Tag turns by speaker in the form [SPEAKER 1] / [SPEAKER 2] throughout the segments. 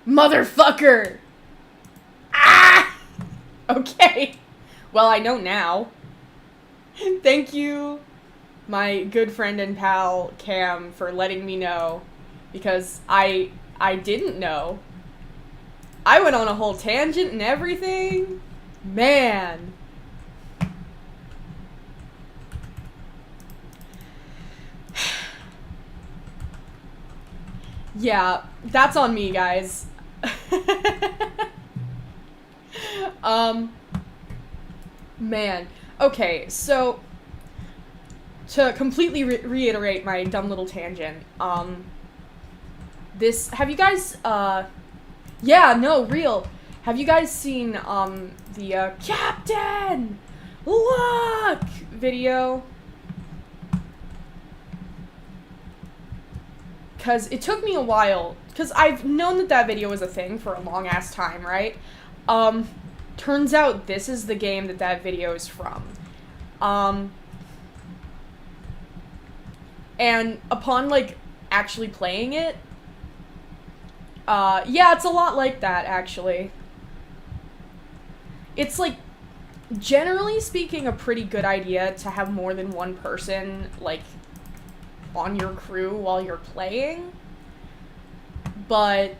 [SPEAKER 1] Motherfucker! Ah! Okay. Well, I know now. Thank you, my good friend and pal, Cam, for letting me know. Because I didn't know. I went on a whole tangent and everything. Man. Yeah, that's on me, guys. Man. Okay, so to completely reiterate my dumb little tangent, have you guys, yeah, no, real. Have you guys seen, the, Captain! Look! Video? Because it took me a while, because I've known that video was a thing for a long-ass time, right? Turns out this is the game that video is from. And upon, like, actually playing it, yeah, it's a lot like that, actually. It's, like, generally speaking, a pretty good idea to have more than one person, like, on your crew while you're playing. But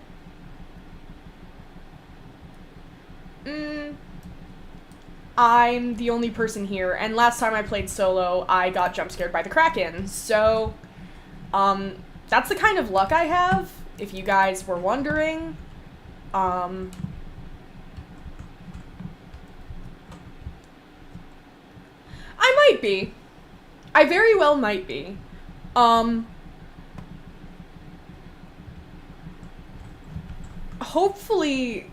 [SPEAKER 1] I'm the only person here, and last time I played solo, I got jump scared by the Kraken, so, that's the kind of luck I have, if you guys were wondering. I might be. I very well might be. Hopefully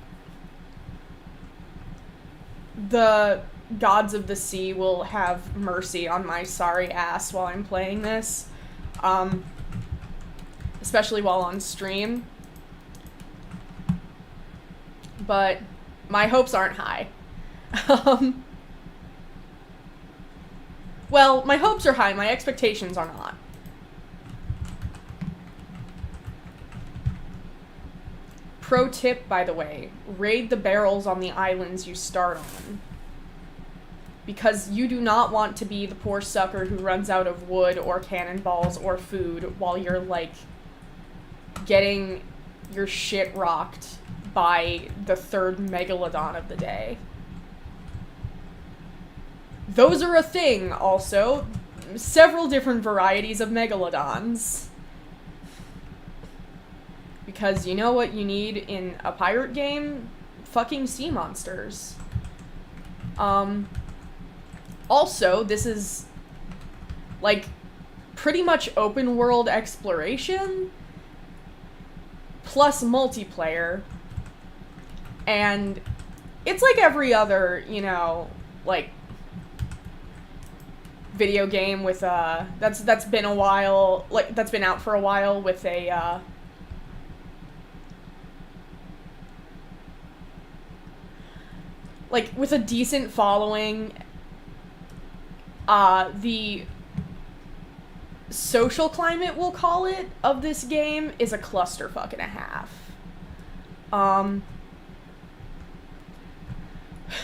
[SPEAKER 1] the gods of the sea will have mercy on my sorry ass while I'm playing this. Especially while on stream. But my hopes aren't high. Well, my hopes are high, my expectations are not. Pro tip, by the way, raid the barrels on the islands you start on. Because you do not want to be the poor sucker who runs out of wood or cannonballs or food while you're, like, getting your shit rocked by the third megalodon of the day. Those are a thing, also. Several different varieties of megalodons. Because you know what you need in a pirate game? Fucking sea monsters. Also, this is, like, pretty much open world exploration, plus multiplayer, and it's like every other, you know, like, video game with, that's been a while, like, that's been out for a while with a, like, with a decent following. The social climate, we'll call it, of this game is a clusterfuck and a half.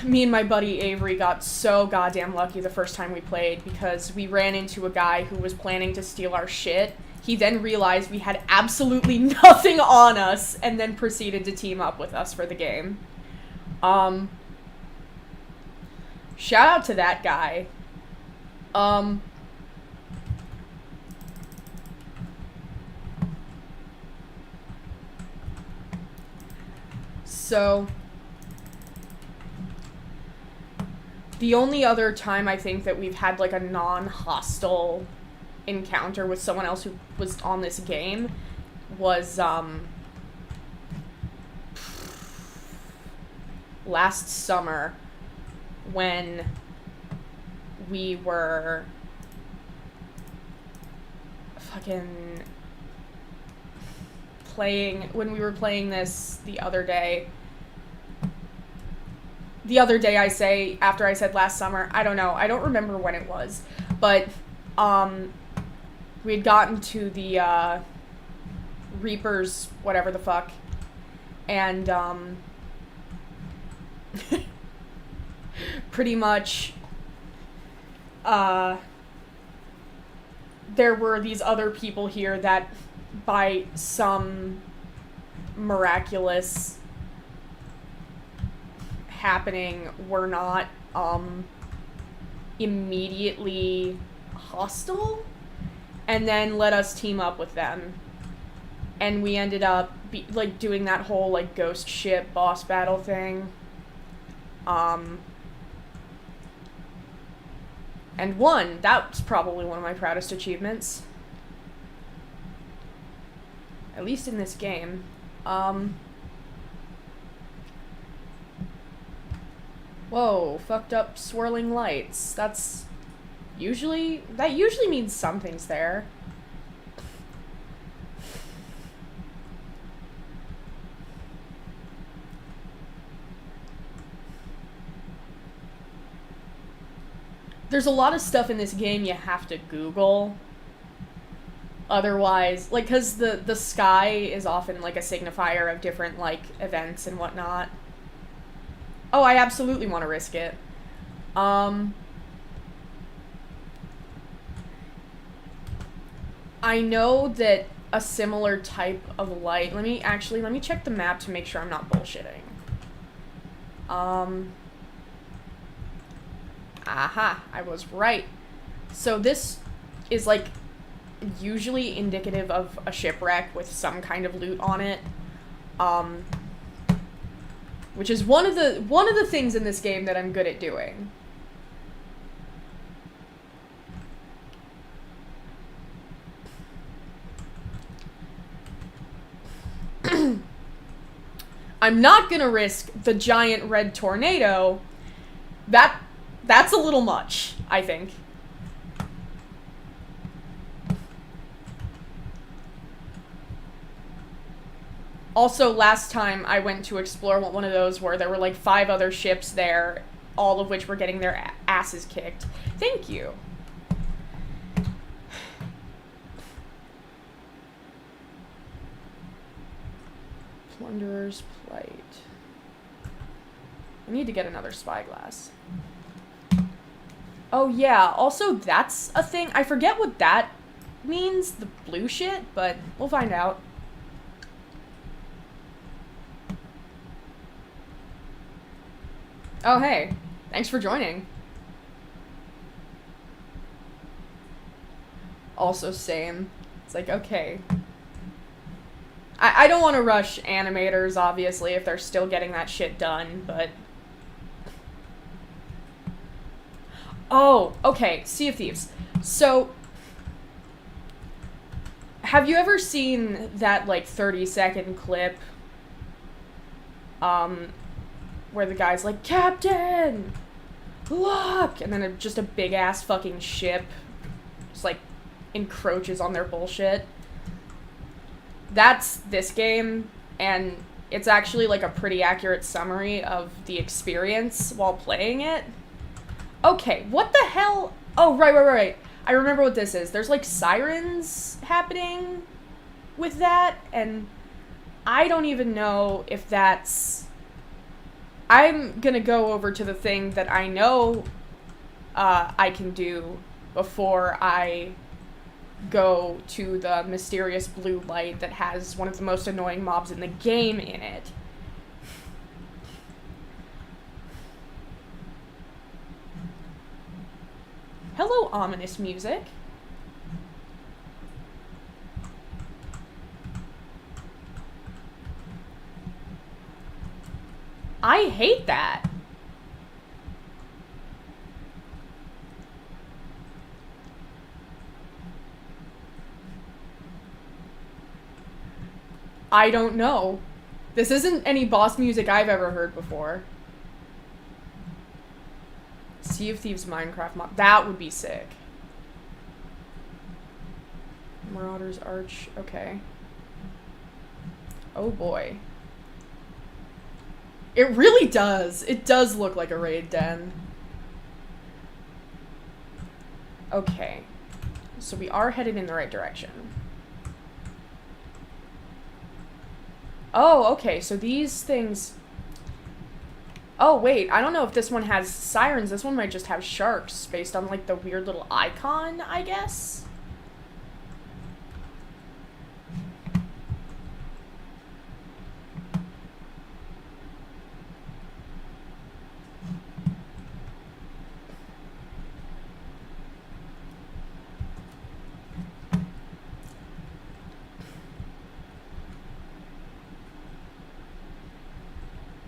[SPEAKER 1] Me and my buddy Avery got so goddamn lucky the first time we played because we ran into a guy who was planning to steal our shit. He then realized we had absolutely nothing on us and then proceeded to team up with us for the game. Shout out to that guy. So, the only other time I think that we've had, like, a non-hostile encounter with someone else who was on this game was, last summer when we were fucking when we were playing this the other day, I say, after I said last summer, I don't know, I don't remember when it was, but, we had gotten to the, Reapers, whatever the fuck, And, pretty much, there were these other people here that, by some miraculous happening, were not, immediately hostile, and then let us team up with them. And we ended up, doing that whole, ghost ship boss battle thing. And won. That's probably one of my proudest achievements. At least in this game. Whoa, fucked up swirling lights. That usually means something's there. There's a lot of stuff in this game you have to Google. Otherwise, because the sky is often, a signifier of different, events and whatnot. Oh, I absolutely want to risk it. I know that a similar type of light... Let me check the map to make sure I'm not bullshitting. Aha, I was right. So this is, usually indicative of a shipwreck with some kind of loot on it. Which is one of the things in this game that I'm good at doing. I'm not gonna risk the giant red tornado. That's a little much, I think. Also, last time I went to explore one of those where there were 5 other ships there, all of which were getting their asses kicked. Thank you. Plunderer's Plight. I need to get another spyglass. Oh yeah, also that's a thing. I forget what that means, the blue shit, but we'll find out. Oh hey, thanks for joining. Also same. It's okay. I don't want to rush animators, obviously, if they're still getting that shit done, but... Oh, okay, Sea of Thieves. So, have you ever seen that, 30-second clip, where the guy's like, Captain! Look! And then just a big-ass fucking ship just, encroaches on their bullshit? That's this game, and it's actually, a pretty accurate summary of the experience while playing it. Okay, what the hell? Oh, right. I remember what this is. There's, sirens happening with that, and I don't even know if that's... I'm gonna go over to the thing that I know I can do before I go to the mysterious blue light that has one of the most annoying mobs in the game in it. Hello, ominous music. I hate that. I don't know. This isn't any boss music I've ever heard before. Sea of Thieves Minecraft mod. That would be sick. Marauder's Arch. Okay. Oh boy. It really does. It does look like a raid den. Okay. So we are headed in the right direction. Oh, okay, so these things... Oh, wait, I don't know if this one has sirens. This one might just have sharks based on, like, the weird little icon, I guess?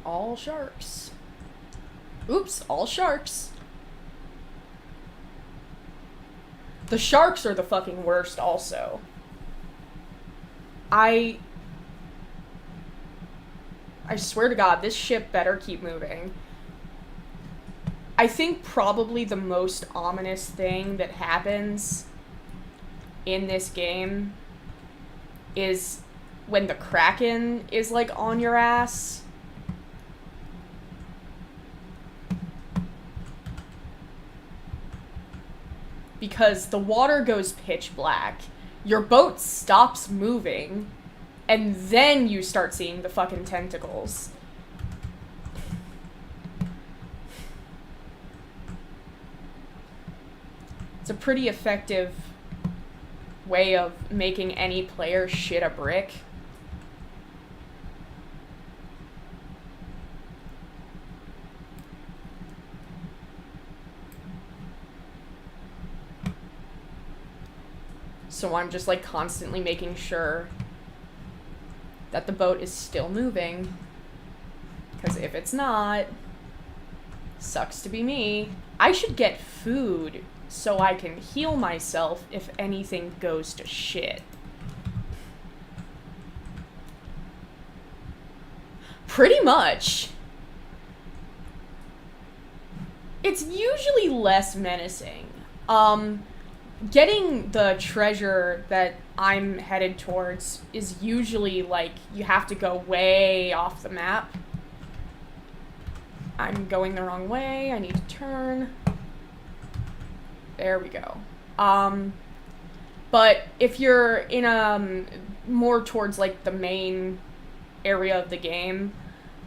[SPEAKER 1] All sharks. Oops, all sharks. The sharks are the fucking worst also. I swear to God, this ship better keep moving. I think probably the most ominous thing that happens in this game is when the Kraken is, like, on your ass. Because the water goes pitch black, your boat stops moving, and then you start seeing the fucking tentacles. It's a pretty effective way of making any player shit a brick. So I'm just, like, constantly making sure that the boat is still moving. Because if it's not, sucks to be me. I should get food so I can heal myself if anything goes to shit. Pretty much. It's usually less menacing. Getting the treasure that I'm headed towards is usually, like, you have to go way off the map. I'm going the wrong way. I need to turn. There we go. But if you're in more towards, like, the main area of the game,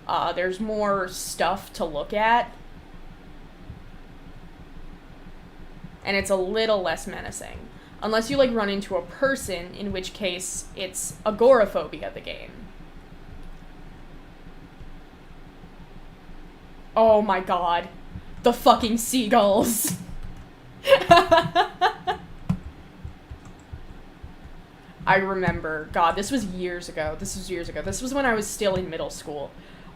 [SPEAKER 1] there's more stuff to look at. And it's a little less menacing. Unless you, like, run into a person, in which case it's agoraphobia, the game. Oh my god. The fucking seagulls. I remember. God, this was years ago. This was when I was still in middle school.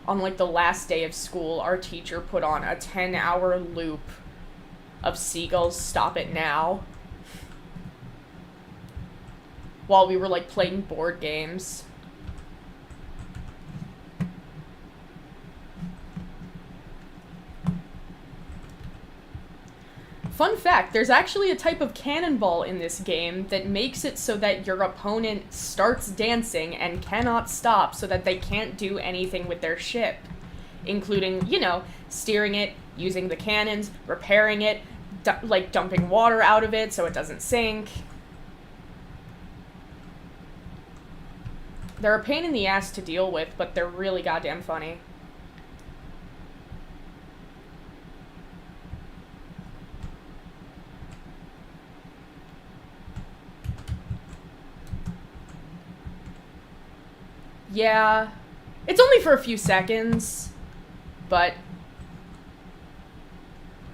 [SPEAKER 1] On, like, the last day of school, our teacher put on a 10-hour loop of seagulls Stop It Now while we were, like, playing board games. Fun fact, there's actually a type of cannonball in this game that makes it so that your opponent starts dancing and cannot stop, so that they can't do anything with their ship. Including, you know, steering it, using the cannons, repairing it, like, dumping water out of it so it doesn't sink. They're a pain in the ass to deal with, but they're really goddamn funny. Yeah, it's only for a few seconds, but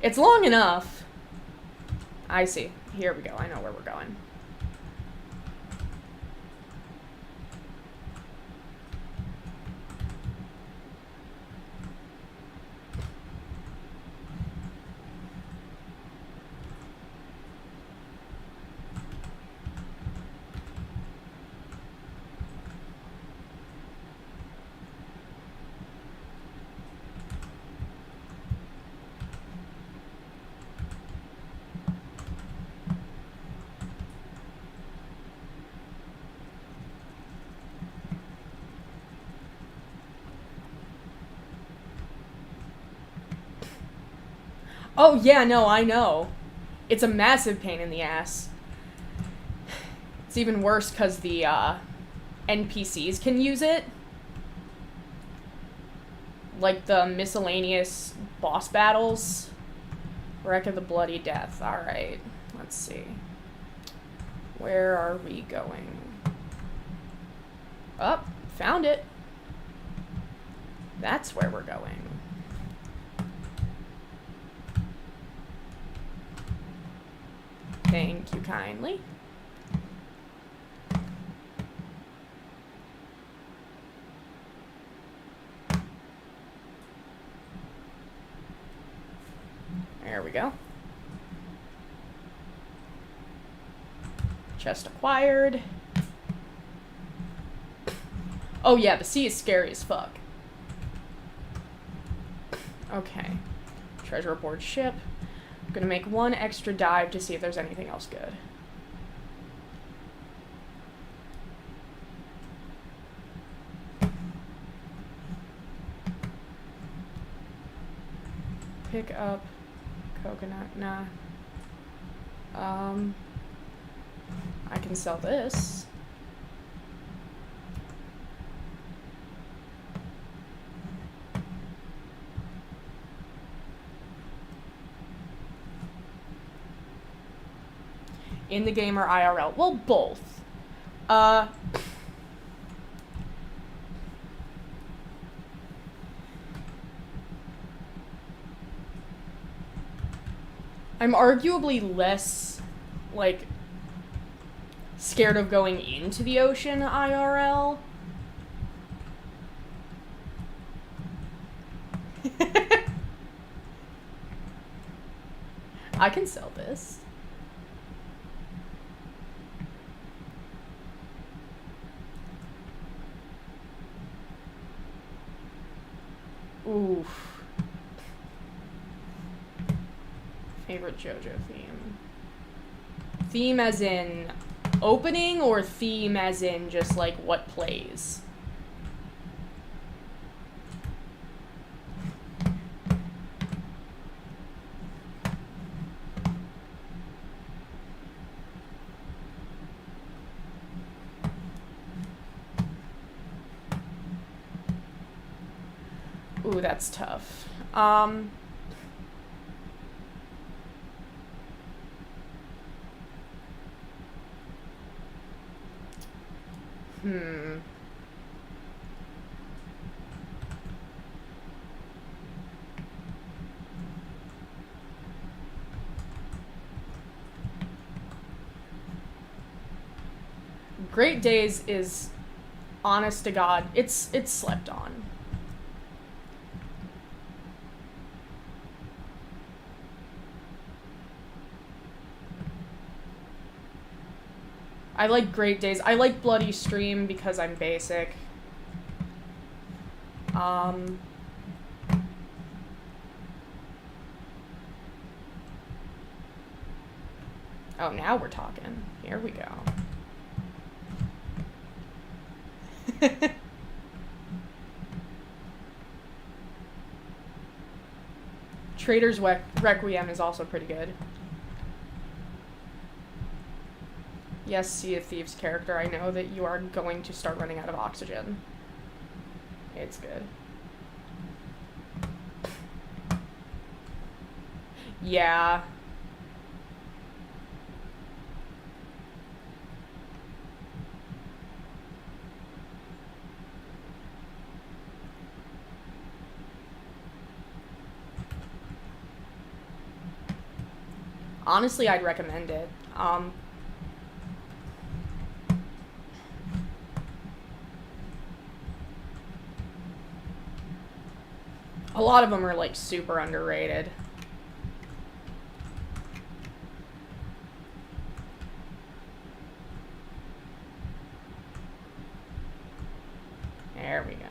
[SPEAKER 1] it's long enough. I see. Here we go. I know where we're going. Oh, yeah, no, I know. It's a massive pain in the ass. It's even worse because the NPCs can use it. like the miscellaneous boss battles. Wreck of the Bloody Death. Alright, let's see. Where are we going? Oh, found it. That's where we're going. Thank you kindly. There we go. Chest acquired. Oh yeah, the sea is scary as fuck. Okay. Treasure aboard ship. I'm gonna make one extra dive to see if there's anything else good. Pick up coconut. Nah. I can sell this. In the game or IRL? Well, both. I'm arguably less, like, scared of going into the ocean IRL. I can sell this. Oof. Favorite JoJo theme. Theme as in opening, or theme as in just like what plays? Ooh, that's tough. Great Days is, honest to God, it's slept on. I like Great Days. I like Bloody Stream because I'm basic. Oh, now we're talking. Here we go. Trader's Requiem is also pretty good. Yes, Sea of Thieves character, I know that you are going to start running out of oxygen. It's good. Yeah. Honestly, I'd recommend it. A lot of them are, like, super underrated. There we go.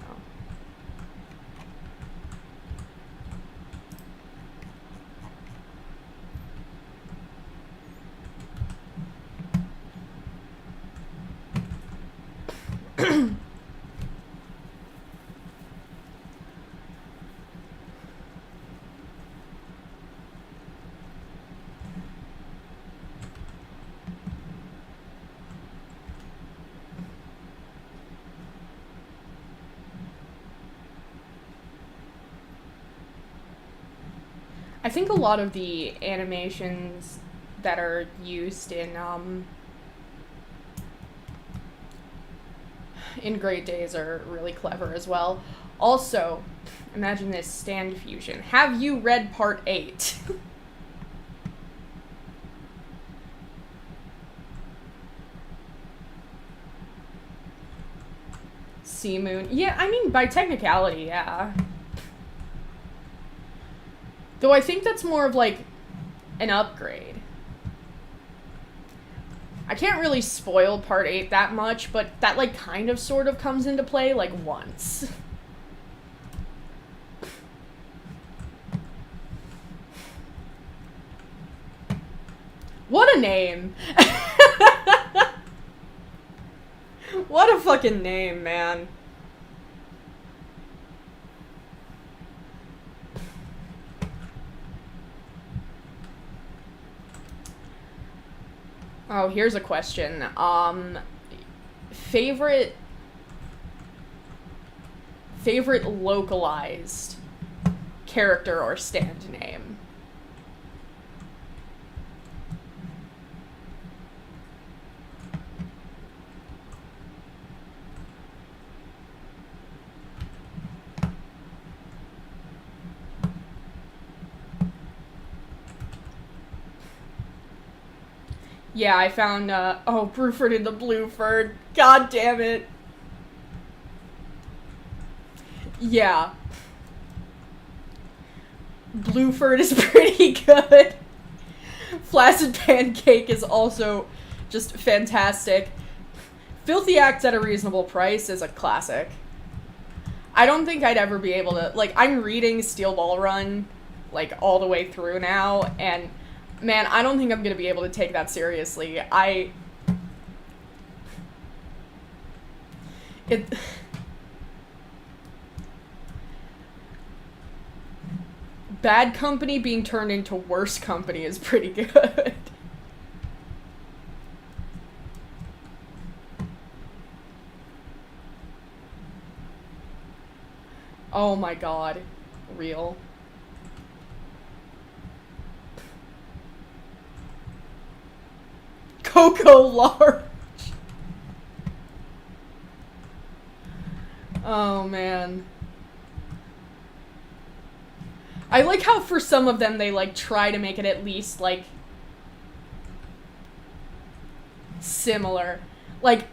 [SPEAKER 1] I think a lot of the animations that are used in Great Days are really clever as well. Also, imagine this stand fusion. Have you read part 8? Sea Moon. Yeah, I mean, by technicality, yeah. Though I think that's more of, like, an upgrade. I can't really spoil part 8 that much, but that, like, kind of sort of comes into play, like, once. What a name! What a fucking name, man. Oh, here's a question. Favorite localized character or stand name? Yeah, I found, oh, Bruford and the Blueford. God damn it. Yeah. Blueford is pretty good. Flaccid Pancake is also just fantastic. Filthy Acts at a Reasonable Price is a classic. I don't think I'd ever be able to, like, I'm reading Steel Ball Run, like, all the way through now, and man, I don't think I'm gonna be able to take that seriously. Bad Company being turned into Worse Company is pretty good. Oh my god. Real. Coco Large. Oh man. I like how for some of them they like try to make it at least like similar. Like,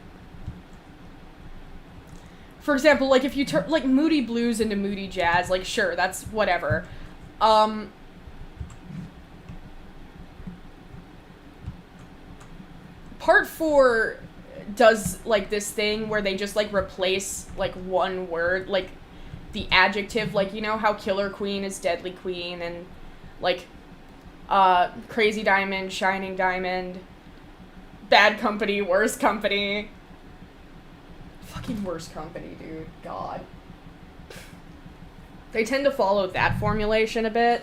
[SPEAKER 1] for example, like if you turn like Moody Blues into Moody Jazz, like sure, that's whatever. Part 4 does like this thing where they just like replace like one word, like the adjective, like you know how Killer Queen is Deadly Queen and like Crazy Diamond, Shining Diamond, Bad Company, Worse Company. Fucking Worse Company, dude. God. They tend to follow that formulation a bit.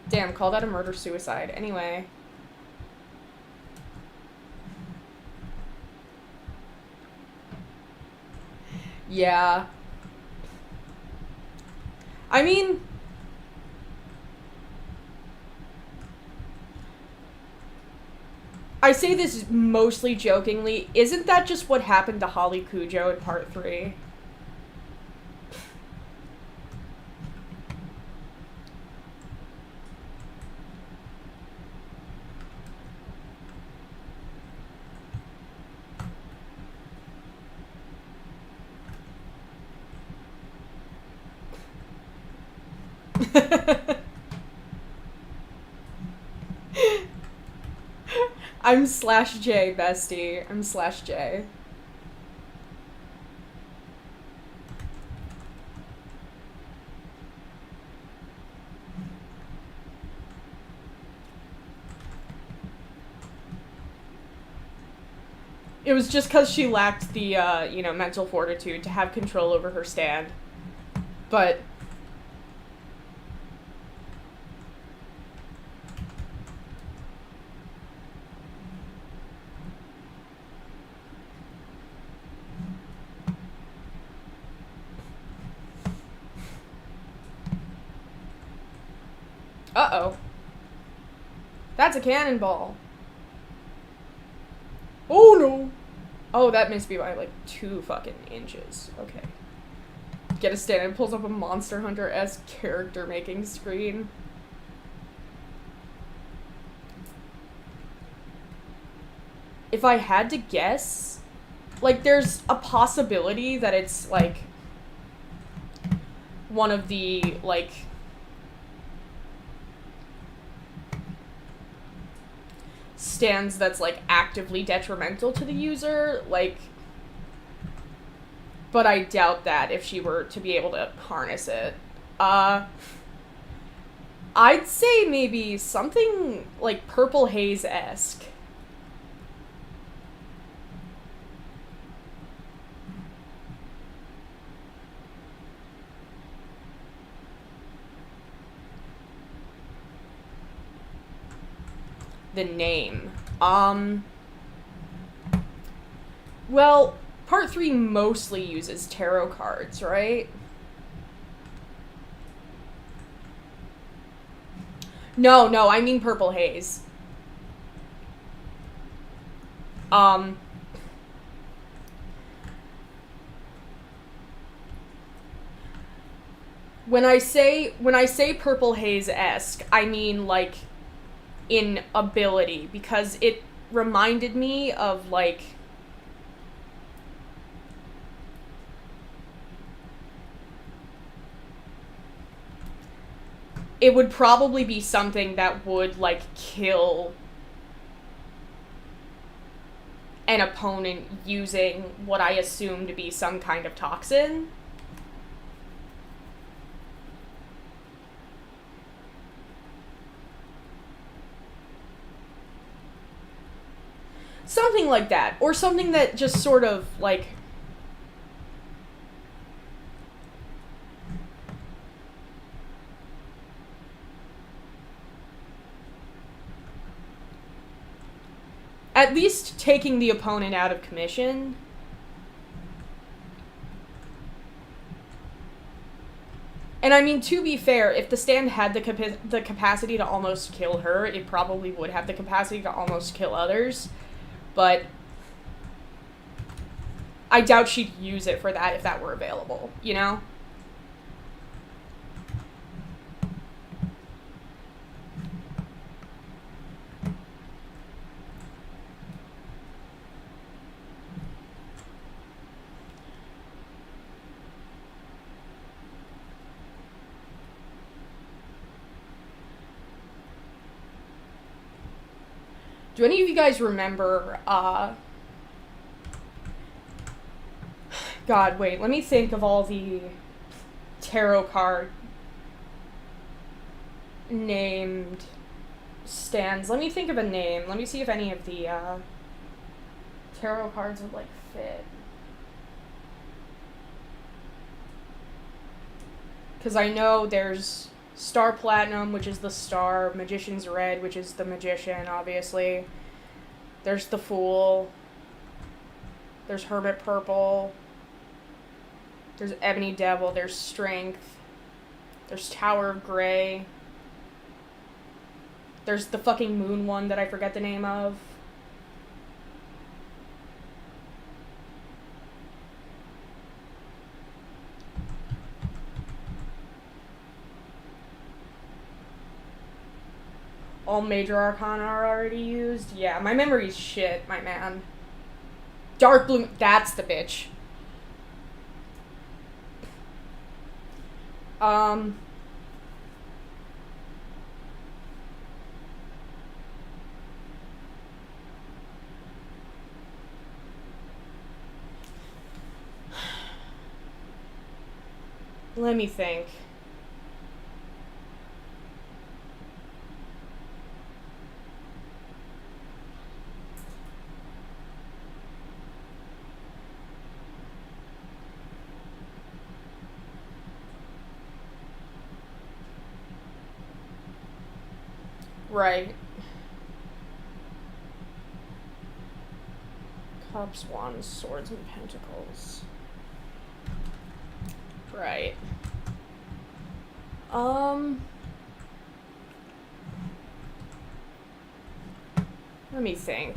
[SPEAKER 1] Damn, call that a murder-suicide. Anyway. Yeah. I mean, I say this mostly jokingly. Isn't that just what happened to Holly Cujo in part 3? I'm /J, bestie. I'm /J. It was just because she lacked the, mental fortitude to have control over her stand. But Uh-oh. That's a cannonball. Oh, no. Oh, that missed me by, like, 2 fucking inches. Okay. Get a stand and pulls up a Monster Hunter-esque character-making screen. If I had to guess, like, there's a possibility that it's, like, one of the, like, stands that's, like, actively detrimental to the user, like, but I doubt that if she were to be able to harness it. I'd say maybe something, like, Purple Haze-esque. The name. Well, part 3 mostly uses tarot cards, right? No, I mean Purple Haze. When I say Purple Haze-esque, I mean, like, in ability, because it reminded me of, like, it would probably be something that would, like, kill an opponent using what I assume to be some kind of toxin. Something like that. Or something that just sort of, like, at least taking the opponent out of commission. And I mean, to be fair, if the stand had the capacity to almost kill her, it probably would have the capacity to almost kill others. But I doubt she'd use it for that if that were available, you know? Do any of you guys remember, God, wait, let me think of all the tarot card named stands. Let me think of a name. Let me see if any of the, tarot cards would, like, fit. Because I know there's Star Platinum, which is the star, Magician's Red, which is the magician, obviously. There's the Fool. There's Hermit Purple. There's Ebony Devil. There's Strength. There's Tower of Grey. There's the fucking Moon one that I forget the name of. All major arcana are already used. Yeah, my memory's shit, my man. Dark Blue, that's the bitch. Let me think. Right. Cups, Wands, Swords, and Pentacles. Right. Let me think.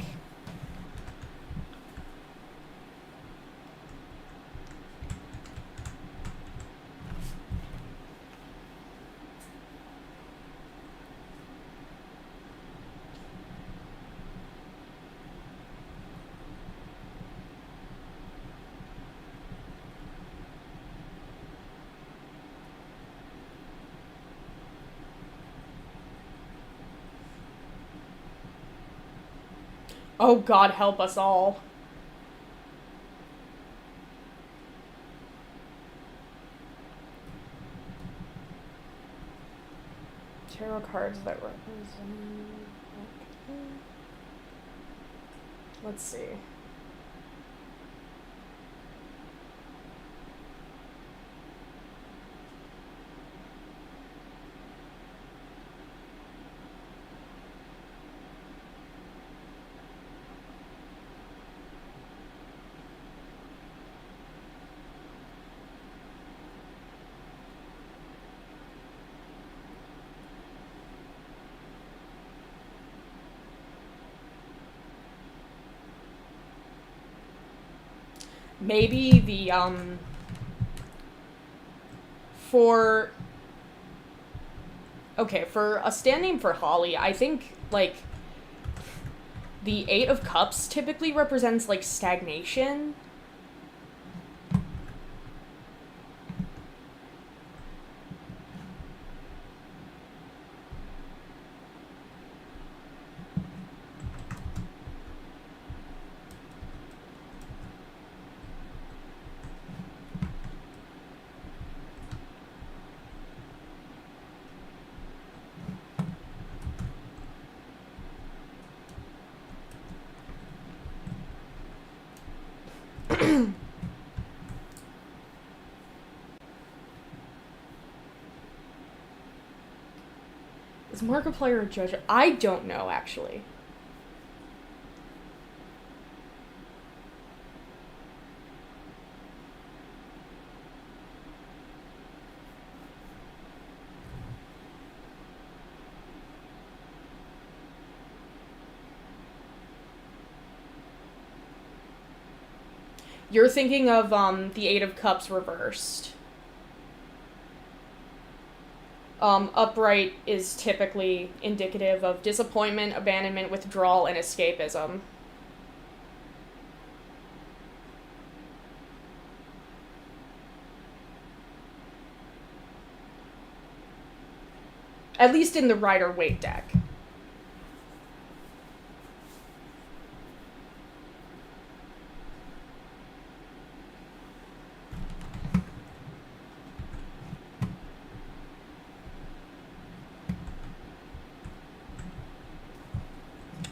[SPEAKER 1] Oh, God help us all. Tarot cards that represent... Let's see. Maybe the, for... Okay, for a stand name for Holly, I think, like, the Eight of Cups typically represents, like, stagnation. Is Markiplier a judge? I don't know, actually. You're thinking of the Eight of Cups reversed. Upright is typically indicative of disappointment, abandonment, withdrawal, and escapism. At least in the Rider-Waite deck.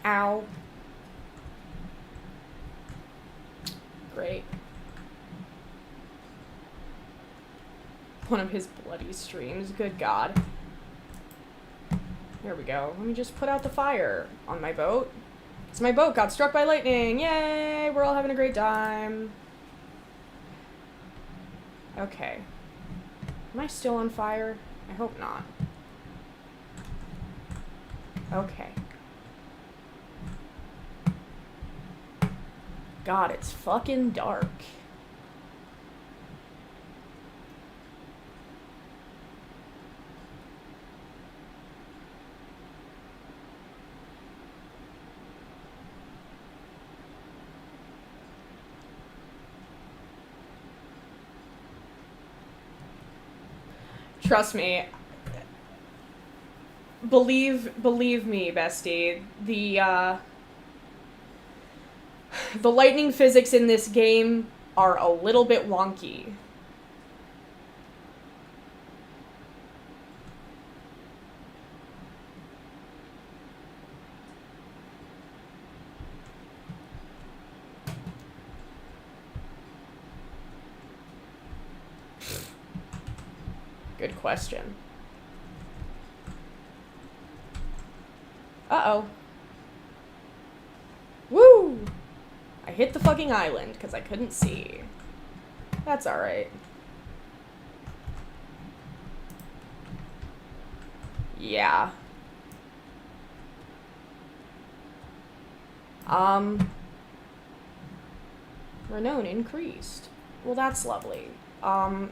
[SPEAKER 1] Ow. Great. One of his bloody streams. Good God. There we go. Let me just put out the fire on my boat. So my boat got struck by lightning. Yay! We're all having a great time. Okay. Am I still on fire? I hope not. Okay. God, it's fucking dark. Trust me. Believe me, bestie. The lightning physics in this game are a little bit wonky. Good question. Uh-oh. Woo! I hit the fucking island because I couldn't see. That's alright. Yeah. Renown increased. Well, that's lovely.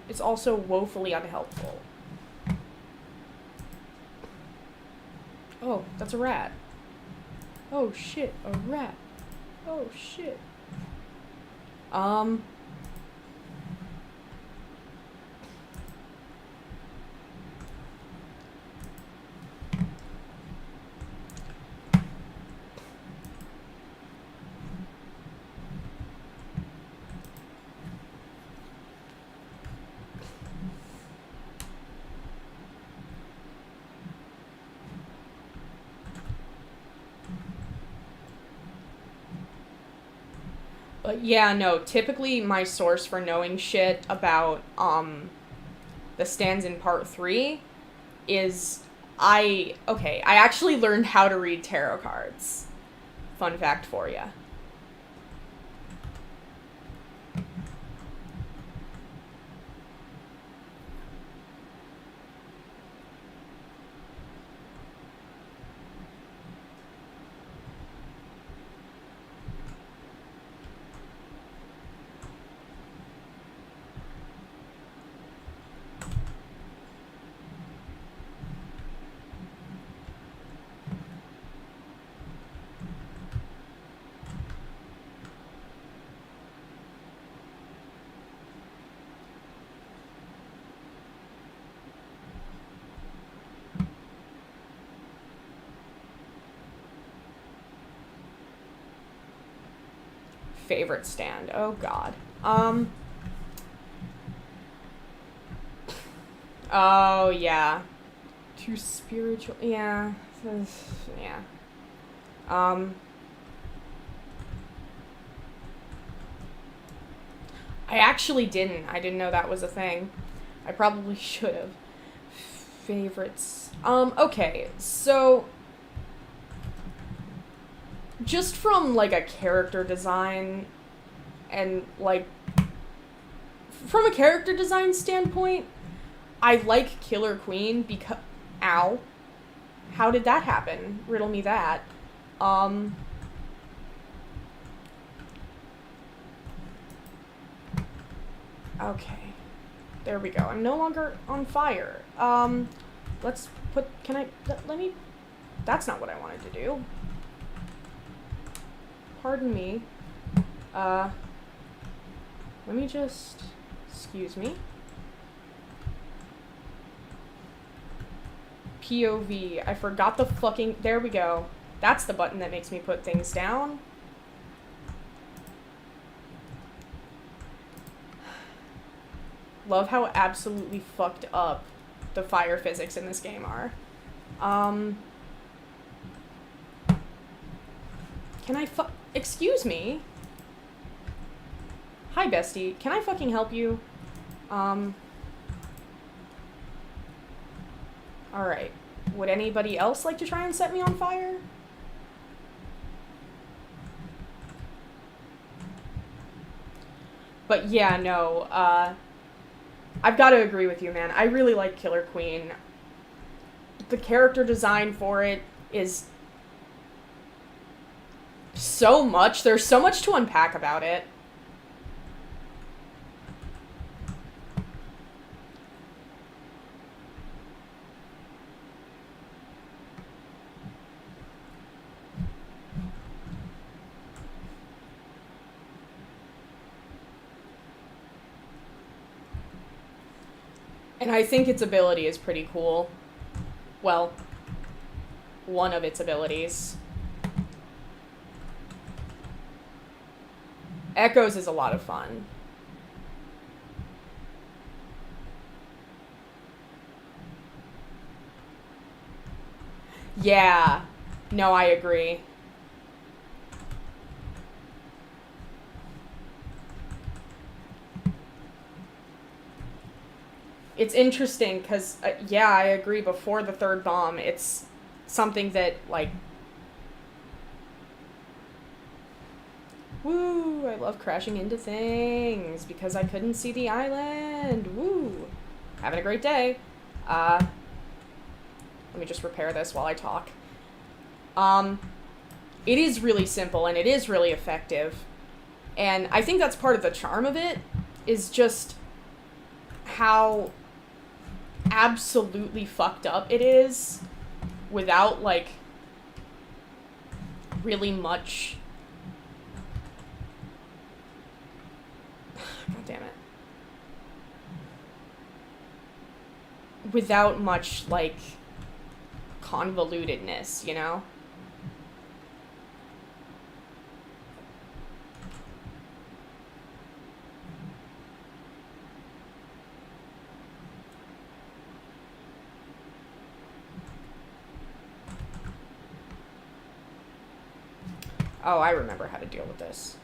[SPEAKER 1] It's also woefully unhelpful. Oh, that's a rat. Oh shit, a rat. Oh shit. But yeah, no, typically my source for knowing shit about, the stands in part 3 is I actually learned how to read tarot cards. Fun fact for you. Favorite stand. Oh god. Oh yeah. Too spiritual. Yeah. Yeah. I actually didn't. I didn't know that was a thing. I probably should have. Favorites. Okay. So just from like a character design and like from a character design standpoint, I like Killer Queen because ow. How did that happen? Riddle me that. Okay. There we go. I'm no longer on fire. Let's put, let me, that's not what I wanted to do. Pardon me. Let me just, excuse me. POV. I forgot the fucking, there we go. That's the button that makes me put things down. Love how absolutely fucked up the fire physics in this game are. Can I excuse me? Hi, bestie. Can I fucking help you? Alright. Would anybody else like to try and set me on fire? But yeah, no, I've got to agree with you, man. I really like Killer Queen. The character design for it is so much. There's so much to unpack about it. And I think its ability is pretty cool. Well, one of its abilities. Echoes is a lot of fun. Yeah. No, I agree. It's interesting because, yeah, I agree. Before the third bomb, it's something that, like, woo, I love crashing into things because I couldn't see the island. Woo. Having a great day. Let me just repair this while I talk. It is really simple and it is really effective. And I think that's part of the charm of it, is just how absolutely fucked up it is without, like, really much... God damn it. Without much, like, convolutedness, you know? Oh, I remember how to deal with this.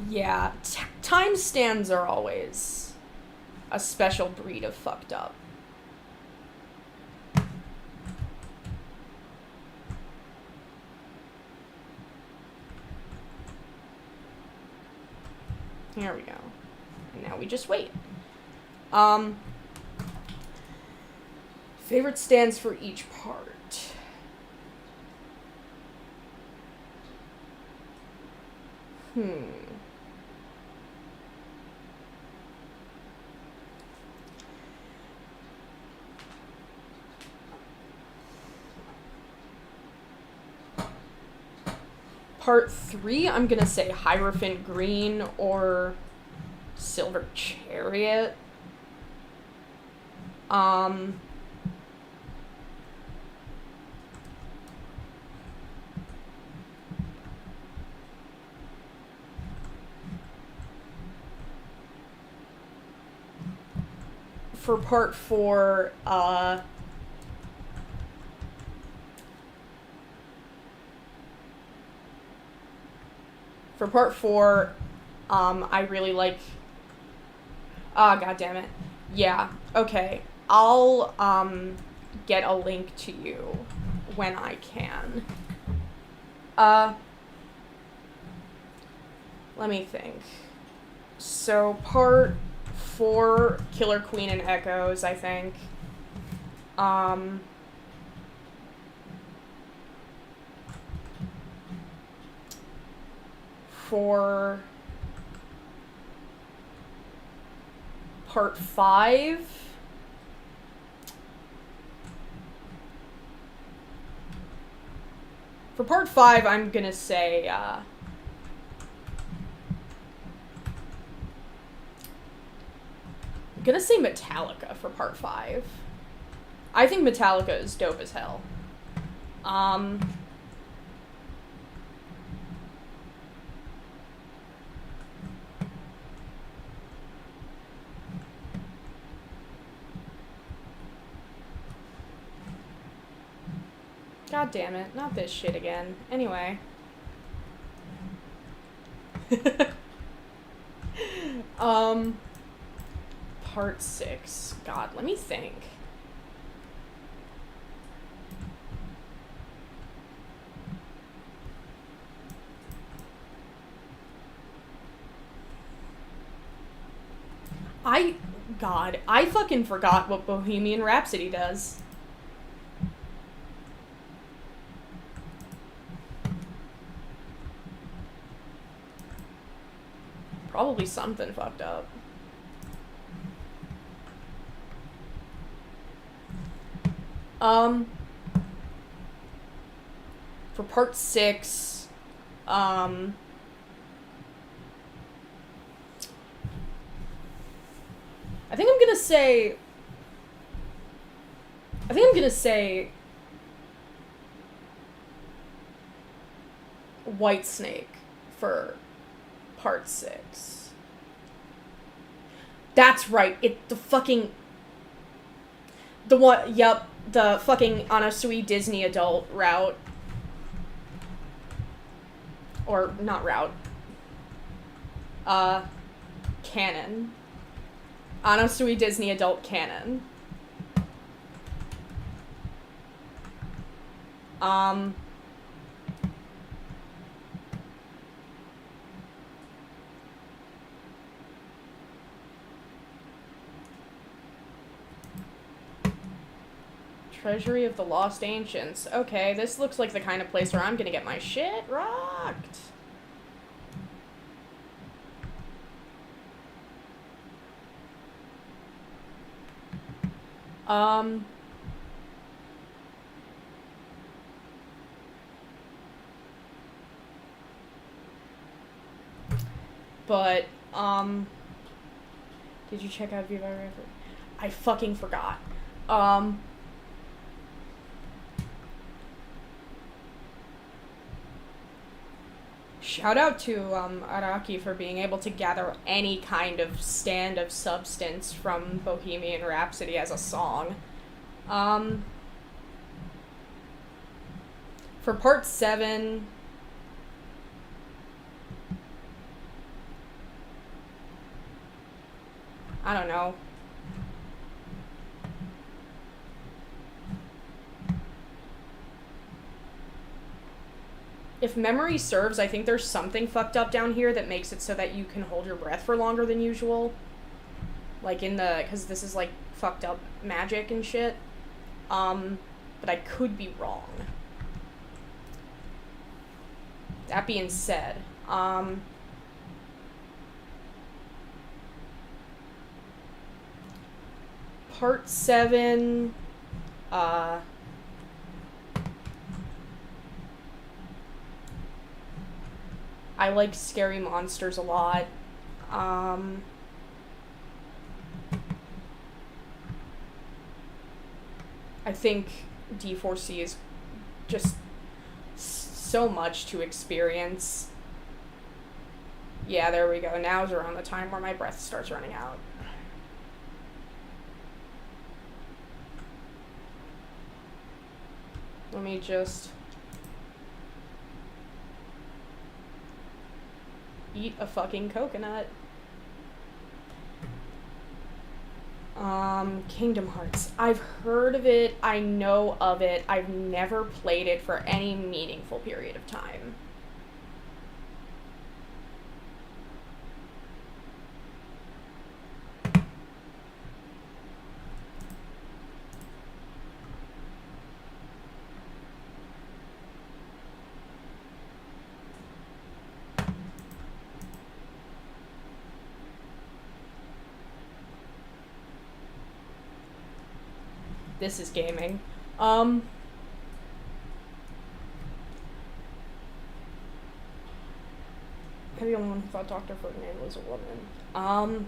[SPEAKER 1] Yeah, time stands are always a special breed of fucked up. Here we go. And now we just wait. Favorite stands for each part. Part 3, I'm gonna say Hierophant Green or Silver Chariot. For part 4, I really like... God damn it. Yeah, okay. I'll, get a link to you when I can. Let me think. So, part 4, Killer Queen and Echoes, I think. For part 5, I'm gonna say, I'm gonna say Metallica for part 5. I think Metallica is dope as hell. God damn it, not this shit again. Anyway. Part 6. God, let me think. I fucking forgot what Bohemian Rhapsody does. Probably something fucked up. For part 6, I think I'm gonna say Whitesnake for part 6. That's right. The fucking Anasui Disney adult route. Or not route. Canon. Anasui Disney adult canon. Treasury of the Lost Ancients. Okay, this looks like the kind of place where I'm gonna get my shit rocked. But, did you check out Viva River? I fucking forgot. Shout out to, Araki for being able to gather any kind of stand of substance from Bohemian Rhapsody as a song. For part 7... I don't know. If memory serves, I think there's something fucked up down here that makes it so that you can hold your breath for longer than usual. Like in the... because this is, like, fucked up magic and shit. But I could be wrong. That being said, part 7, I like scary monsters a lot. I think D4C is just so much to experience. Yeah, there we go. Now's around the time where my breath starts running out. Let me just eat a fucking coconut. Kingdom Hearts. I've heard of it, I know of it, I've never played it for any meaningful period of time. This is gaming. I'm the only one who thought Dr. Ferdinand was a woman.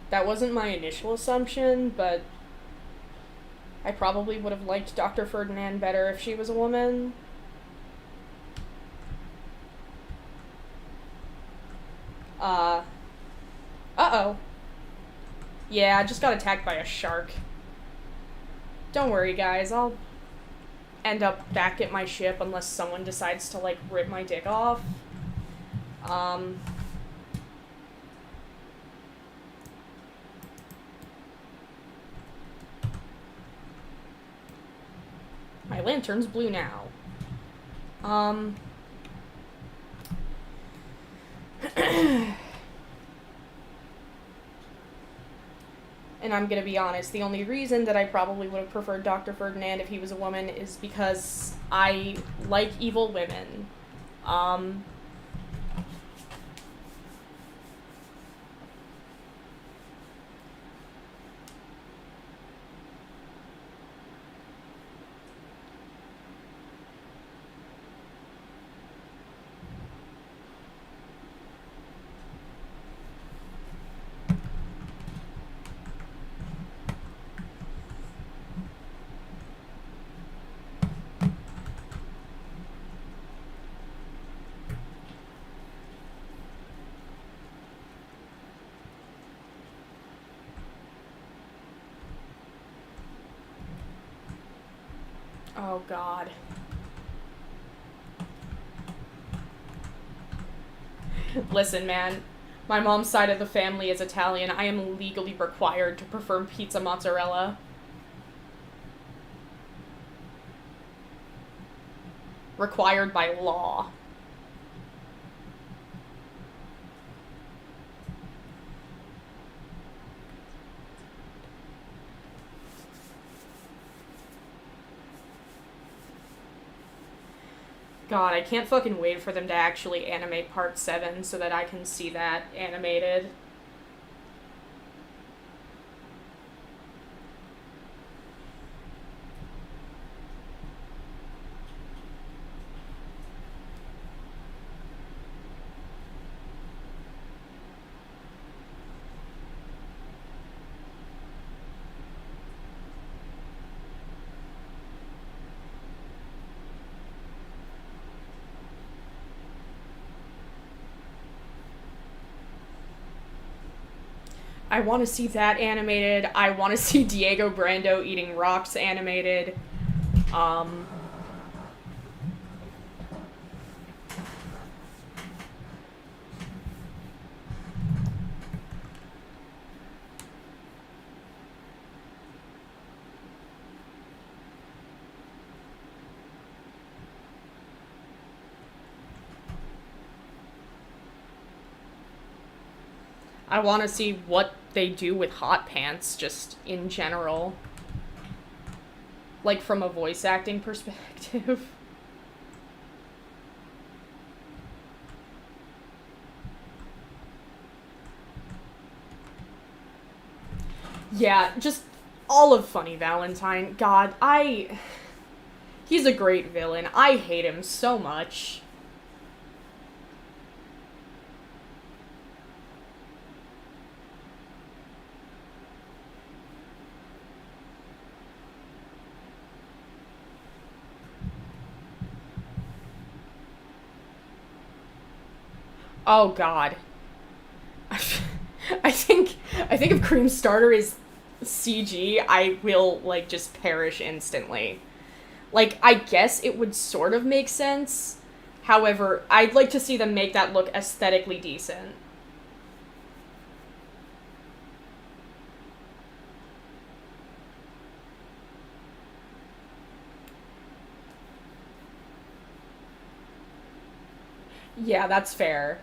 [SPEAKER 1] That wasn't my initial assumption, but I probably would have liked Dr. Ferdinand better if she was a woman. Uh-oh. Yeah, I just got attacked by a shark. Don't worry, guys, I'll end up back at my ship unless someone decides to, like, rip my dick off. My lantern's blue now. And I'm gonna be honest, the only reason that I probably would have preferred Dr. Ferdinand if he was a woman is because I like evil women. Oh, God. Listen, man. My mom's side of the family is Italian. I am legally required to prefer pizza mozzarella. Required by law. God, I can't fucking wait for them to actually animate part 7 so that I can see that animated. I want to see that animated. I want to see Diego Brando eating rocks animated. I want to see what they do with hot pants, just in general. Like, from a voice acting perspective. Yeah, just all of Funny Valentine. God, he's a great villain. I hate him so much. Oh God. I think if Cream Starter is CG, I will like just perish instantly. Like, I guess it would sort of make sense. However, I'd like to see them make that look aesthetically decent. Yeah, that's fair.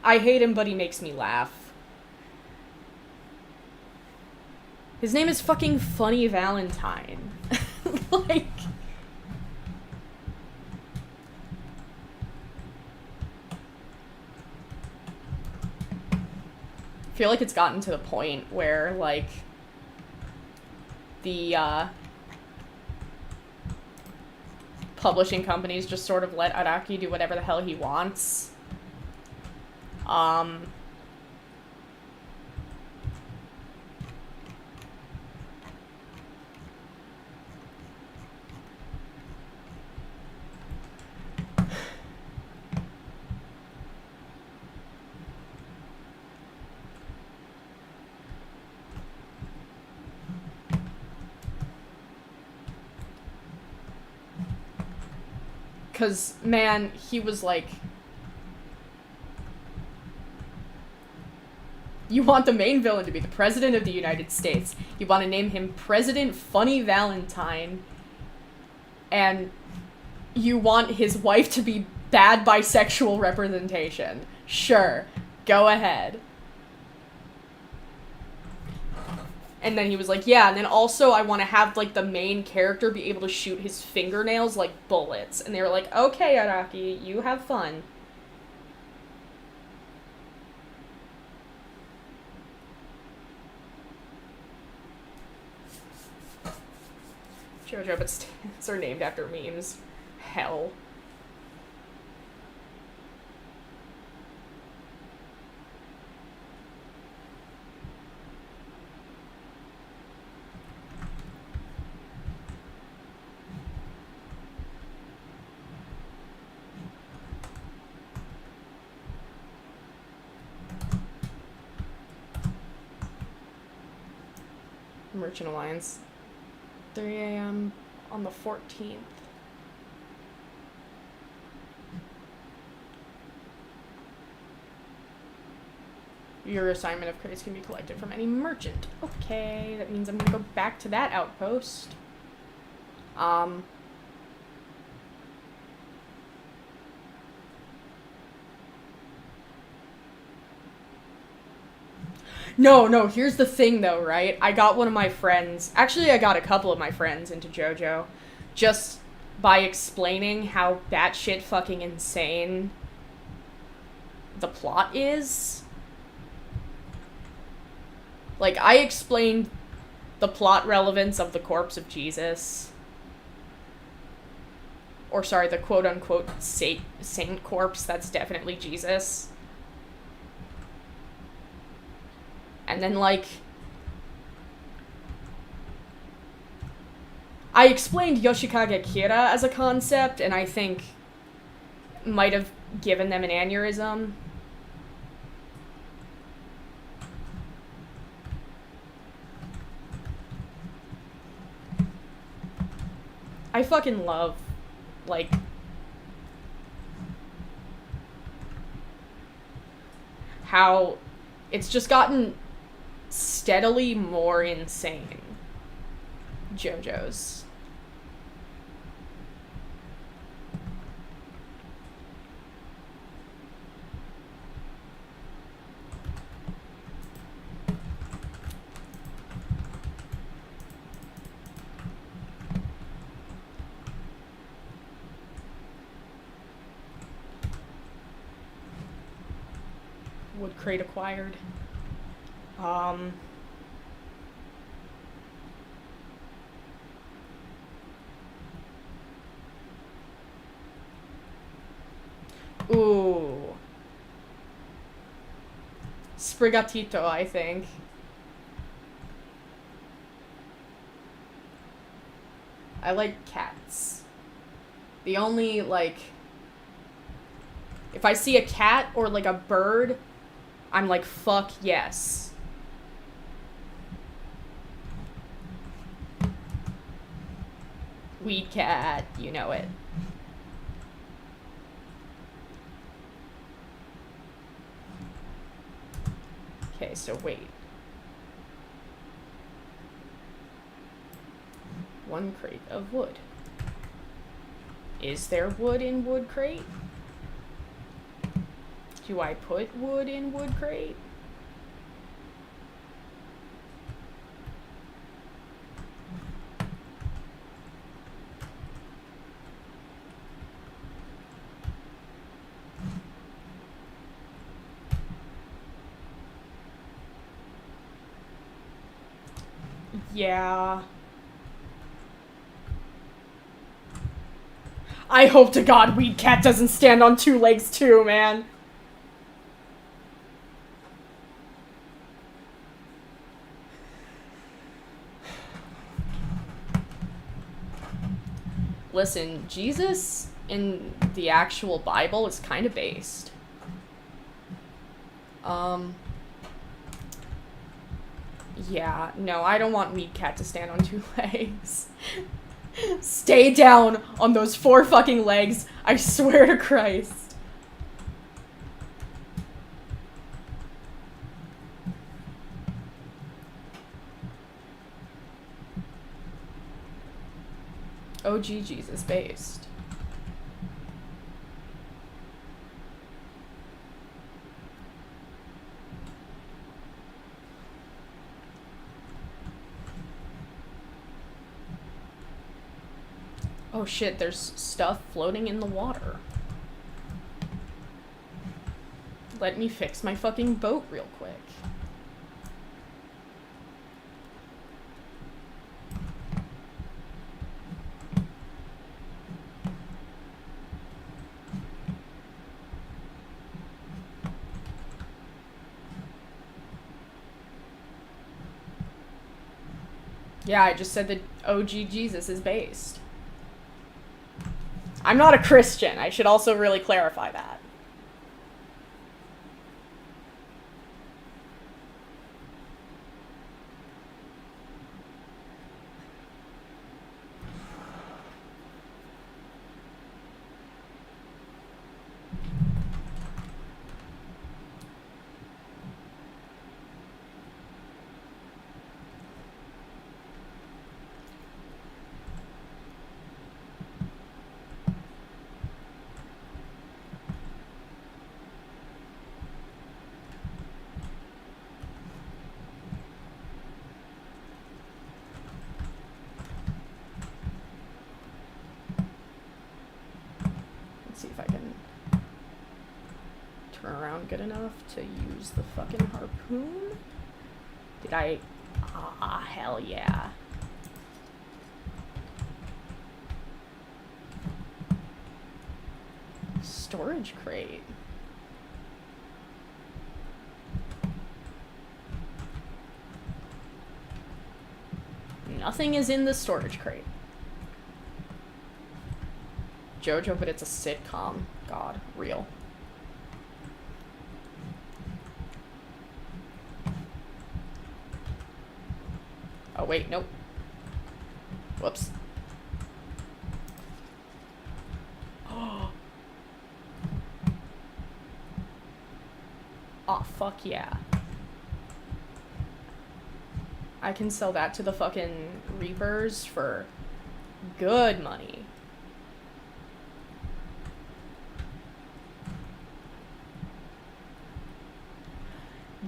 [SPEAKER 1] I hate him, but he makes me laugh. His name is fucking Funny Valentine. Like... I feel like it's gotten to the point where, like, the, publishing companies just sort of let Araki do whatever the hell he wants. Because, man, he was like... You want the main villain to be the President of the United States. You want to name him President Funny Valentine. And you want his wife to be bad bisexual representation. Sure. Go ahead. And then he was like, yeah, and then also I want to have, like, the main character be able to shoot his fingernails like bullets. And they were like, okay, Araki, you have fun. JoJo, but stands are named after memes. Hell. Merchant Alliance. 3 a.m. on the 14th. Your assignment of crates can be collected from any merchant. Okay, that means I'm gonna go back to that outpost. No, here's the thing though, right? I got one of my friends, actually I got a couple of my friends into JoJo just by explaining how batshit fucking insane the plot is. Like, I explained the plot relevance of the corpse of Jesus. Or, sorry, the quote-unquote saint corpse that's definitely Jesus. And then, like, I explained Yoshikage Kira as a concept, and I think might have given them an aneurysm. I fucking love, like, how it's just gotten steadily more insane. JoJo's. Wood crate acquired. Ooh. Sprigatito, I think. I like cats. The only, like... If I see a cat or, like, a bird, I'm like, fuck yes. Weed cat, you know it. Okay, so wait. One crate of wood. Is there wood in wood crate? Do I put wood in wood crate? Yeah. I hope to God Weed Cat doesn't stand on two legs too, man. Listen, Jesus in the actual Bible is kind of based. Yeah, no, I don't want Weed Cat to stand on two legs. Stay down on those 4 fucking legs, I swear to Christ. OG Jesus based. Oh shit, there's stuff floating in the water. Let me fix my fucking boat real quick. Yeah, I just said that OG Jesus is based. I'm not a Christian. I should also really clarify that. down good enough to use the fucking harpoon? Did I? Ah, hell yeah. Storage crate. Nothing is in the storage crate. JoJo, but it's a sitcom. God, real. Oh, wait, nope. Whoops. Oh, fuck yeah. I can sell that to the fucking Reapers for good money.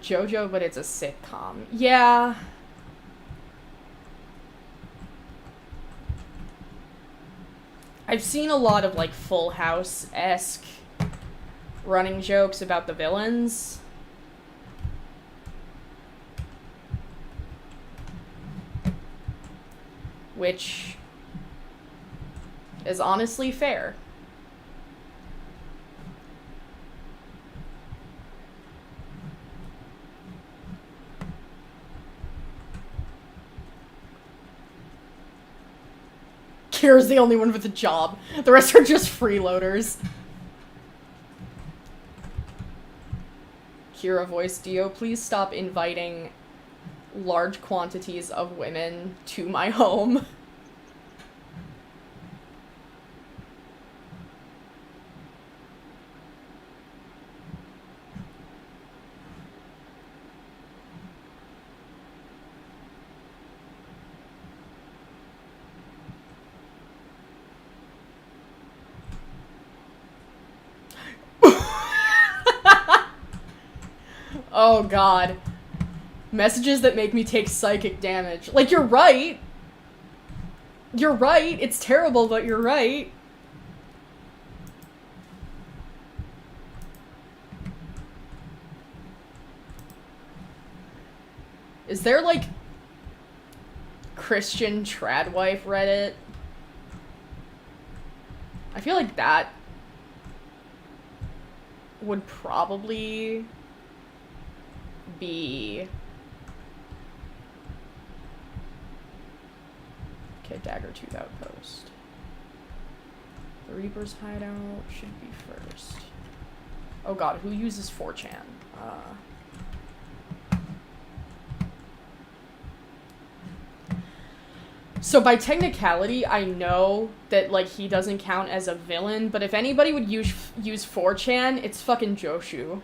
[SPEAKER 1] JoJo, but it's a sitcom. Yeah. I've seen a lot of, like, Full House-esque running jokes about the villains. Which is honestly fair. Kira's the only one with a job. The rest are just freeloaders. Kira voice, Dio, please stop inviting large quantities of women to my home. Oh god. Messages that make me take psychic damage. Like, you're right. You're right. It's terrible, but you're right. Is there, like, Christian tradwife Reddit? I feel like that would probably be... Okay, Dagger Tooth Outpost. The Reaper's hideout should be first. Oh god, who uses 4chan? So by technicality, I know that, like, he doesn't count as a villain, but if anybody would use 4chan, it's fucking Joshu.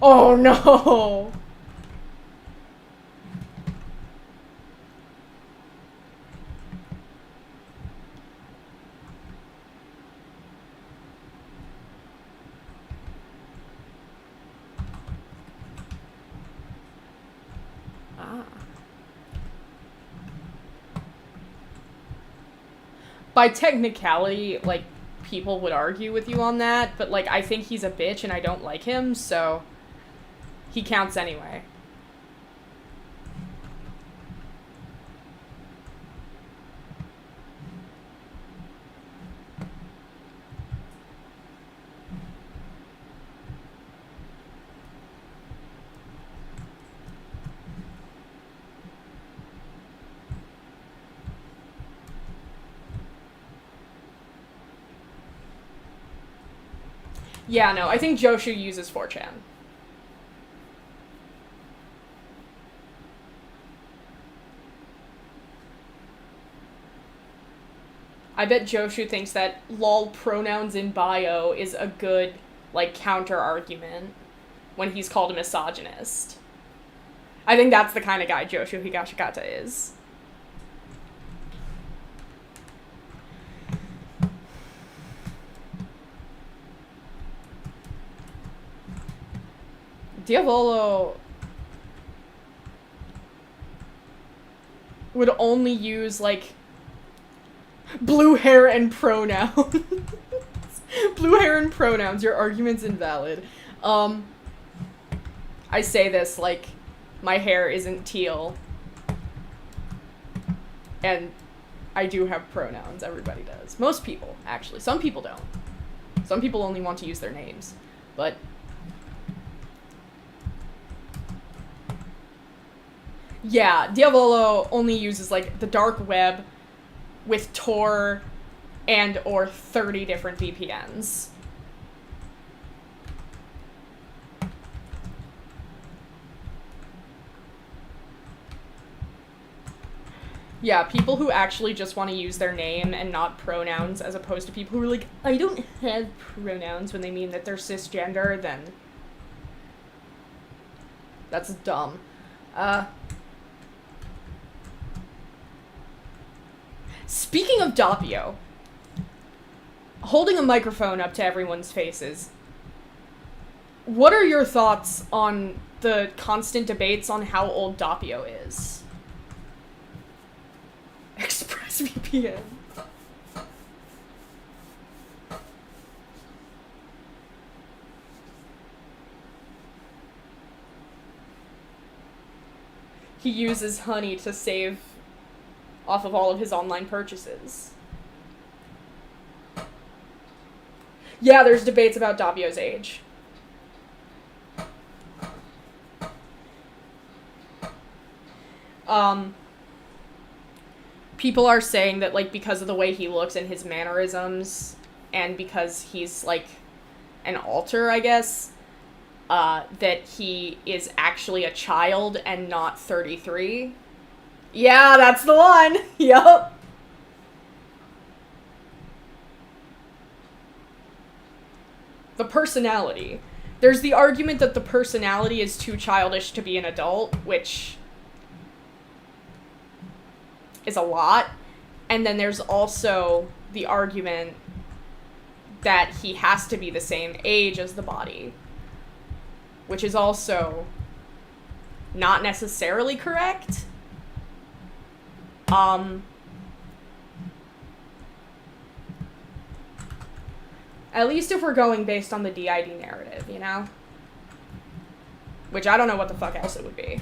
[SPEAKER 1] Oh no! Ah. By technicality, like, people would argue with you on that, but, like, I think he's a bitch and I don't like him, so... he counts anyway. Yeah, no, I think Joshu uses 4chan. I bet Joshu thinks that lol pronouns in bio is a good, like, counter-argument when he's called a misogynist. I think that's the kind of guy Joshu Higashikata is. Diavolo would only use, like... Blue hair and pronouns. Blue hair and pronouns. Your argument's invalid. I say this like my hair isn't teal. And I do have pronouns. Everybody does. Most people, actually. Some people don't. Some people only want to use their names. But yeah, Diavolo only uses like the dark web with Tor and or 30 different VPNs. Yeah, people who actually just want to use their name and not pronouns, as opposed to people who are like, I don't have pronouns, when they mean that they're cisgender, then that's dumb. Speaking of Doppio, holding a microphone up to everyone's faces, what are your thoughts on the constant debates on how old Doppio is? ExpressVPN. He uses honey to save off of all of his online purchases. Yeah, there's debates about Doppio's age. People are saying that, like, because of the way he looks and his mannerisms, and because he's, like, an alter, I guess, that he is actually a child and not 33. Yeah, that's the one! Yup. The personality. There's the argument that the personality is too childish to be an adult, which is a lot. And then there's also the argument that he has to be the same age as the body, which is also not necessarily correct. At least if we're going based on the DID narrative, you know? Which I don't know what the fuck else it would be.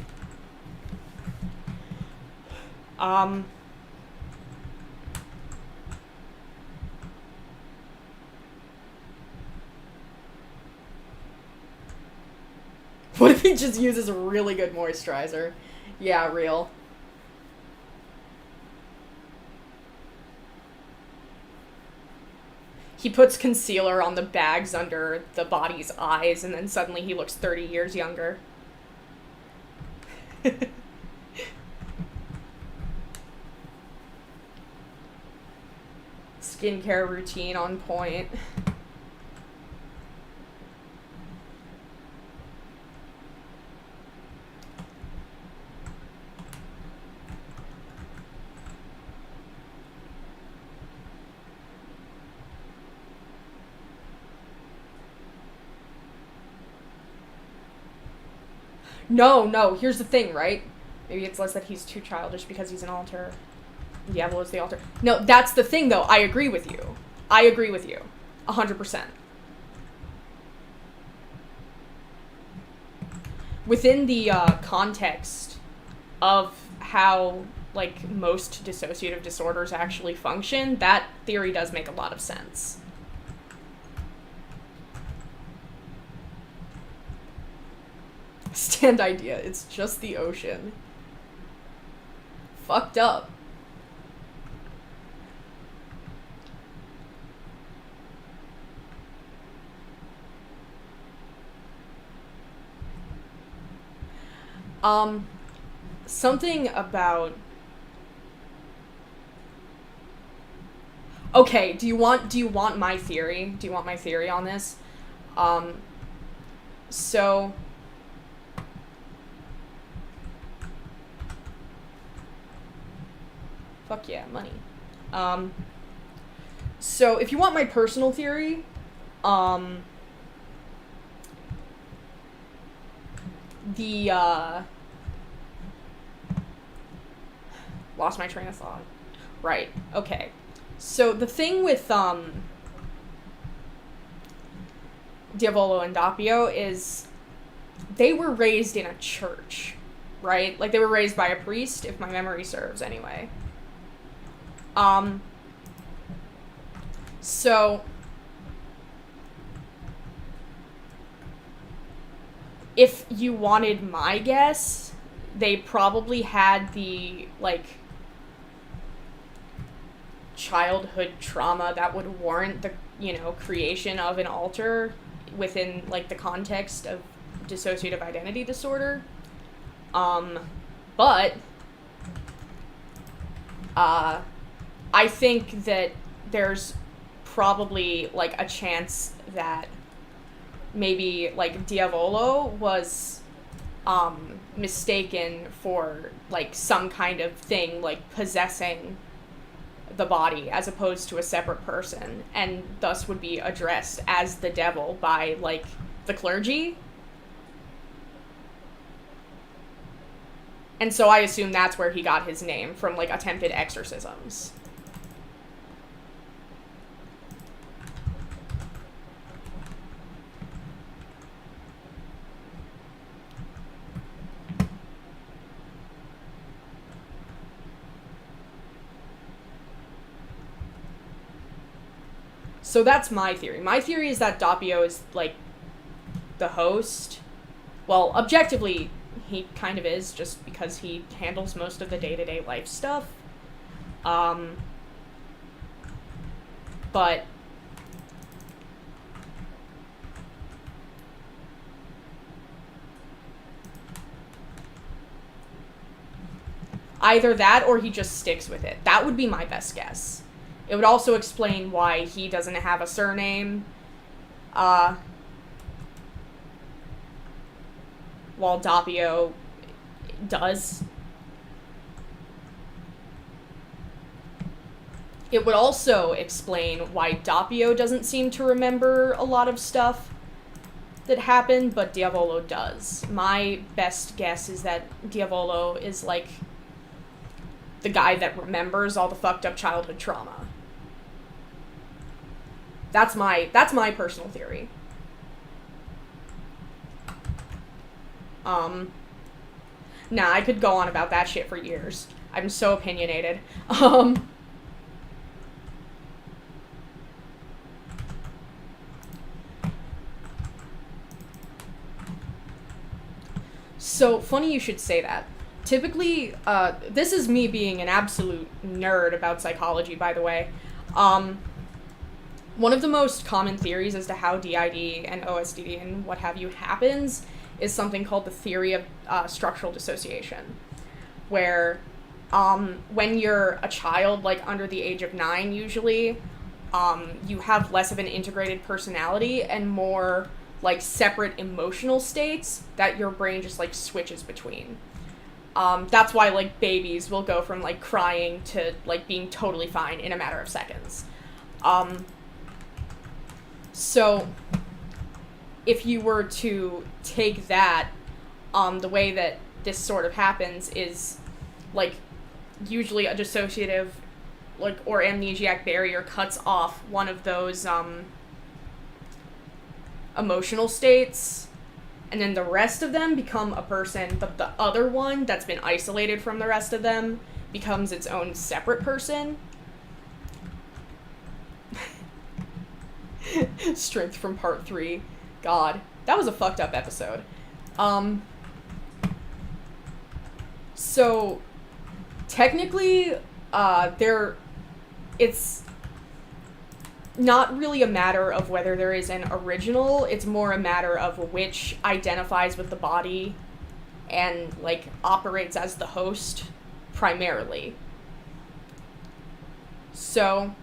[SPEAKER 1] What if he just uses a really good moisturizer? Yeah, real. He puts concealer on the bags under the body's eyes, and then suddenly he looks 30 years younger. Skincare routine on point. No, here's the thing, right? Maybe it's less that he's too childish because he's an alter. Diablo is the alter. No, that's the thing, though. I agree with you. 100%. Within the context of how, like, most dissociative disorders actually function, that theory does make a lot of sense. Stand idea. It's just the ocean. Fucked up. Something about... Okay, do you want my theory? Do you want my theory on this? So... Fuck yeah, money. So if you want my personal theory, lost my train of thought. Right, okay. So the thing with Diavolo and Doppio is they were raised in a church, right? Like, they were raised by a priest, if my memory serves, anyway. So if you wanted my guess, they probably had the, like, childhood trauma that would warrant the, creation of an altar within, like, the context of dissociative identity disorder. But I think that there's probably, like, a chance that maybe, like, Diavolo was mistaken for, like, some kind of thing, like, possessing the body as opposed to a separate person, and thus would be addressed as the devil by, like, the clergy. And so I assume that's where he got his name, from, like, attempted exorcisms. So that's my theory. My theory is that Doppio is, like, the host. Well, objectively, he kind of is, just because he handles most of the day-to-day life stuff. But either that or he just sticks with it. That would be my best guess. It would also explain why he doesn't have a surname, while Doppio does. It would also explain why Doppio doesn't seem to remember a lot of stuff that happened, but Diavolo does. My best guess is that Diavolo is, like, the guy that remembers all the fucked up childhood trauma. That's my personal theory. Nah, I could go on about that shit for years. I'm so opinionated. So, funny you should say that. Typically, this is me being an absolute nerd about psychology, by the way. One of the most common theories as to how DID and OSDD and what have you happens is something called the theory of structural dissociation, where when you're a child, like under the age of 9 usually, you have less of an integrated personality and more, like, separate emotional states that your brain just, like, switches between. That's why, like, babies will go from, like, crying to, like, being totally fine in a matter of seconds. So, if you were to take that, the way that this sort of happens is, like, usually a dissociative, like, or amnesiac barrier cuts off one of those, emotional states, and then the rest of them become a person, but the other one that's been isolated from the rest of them becomes its own separate person. Strength from part 3. God, that was a fucked up episode. So, technically, it's not really a matter of whether there is an original, it's more a matter of which identifies with the body and, like, operates as the host primarily. So,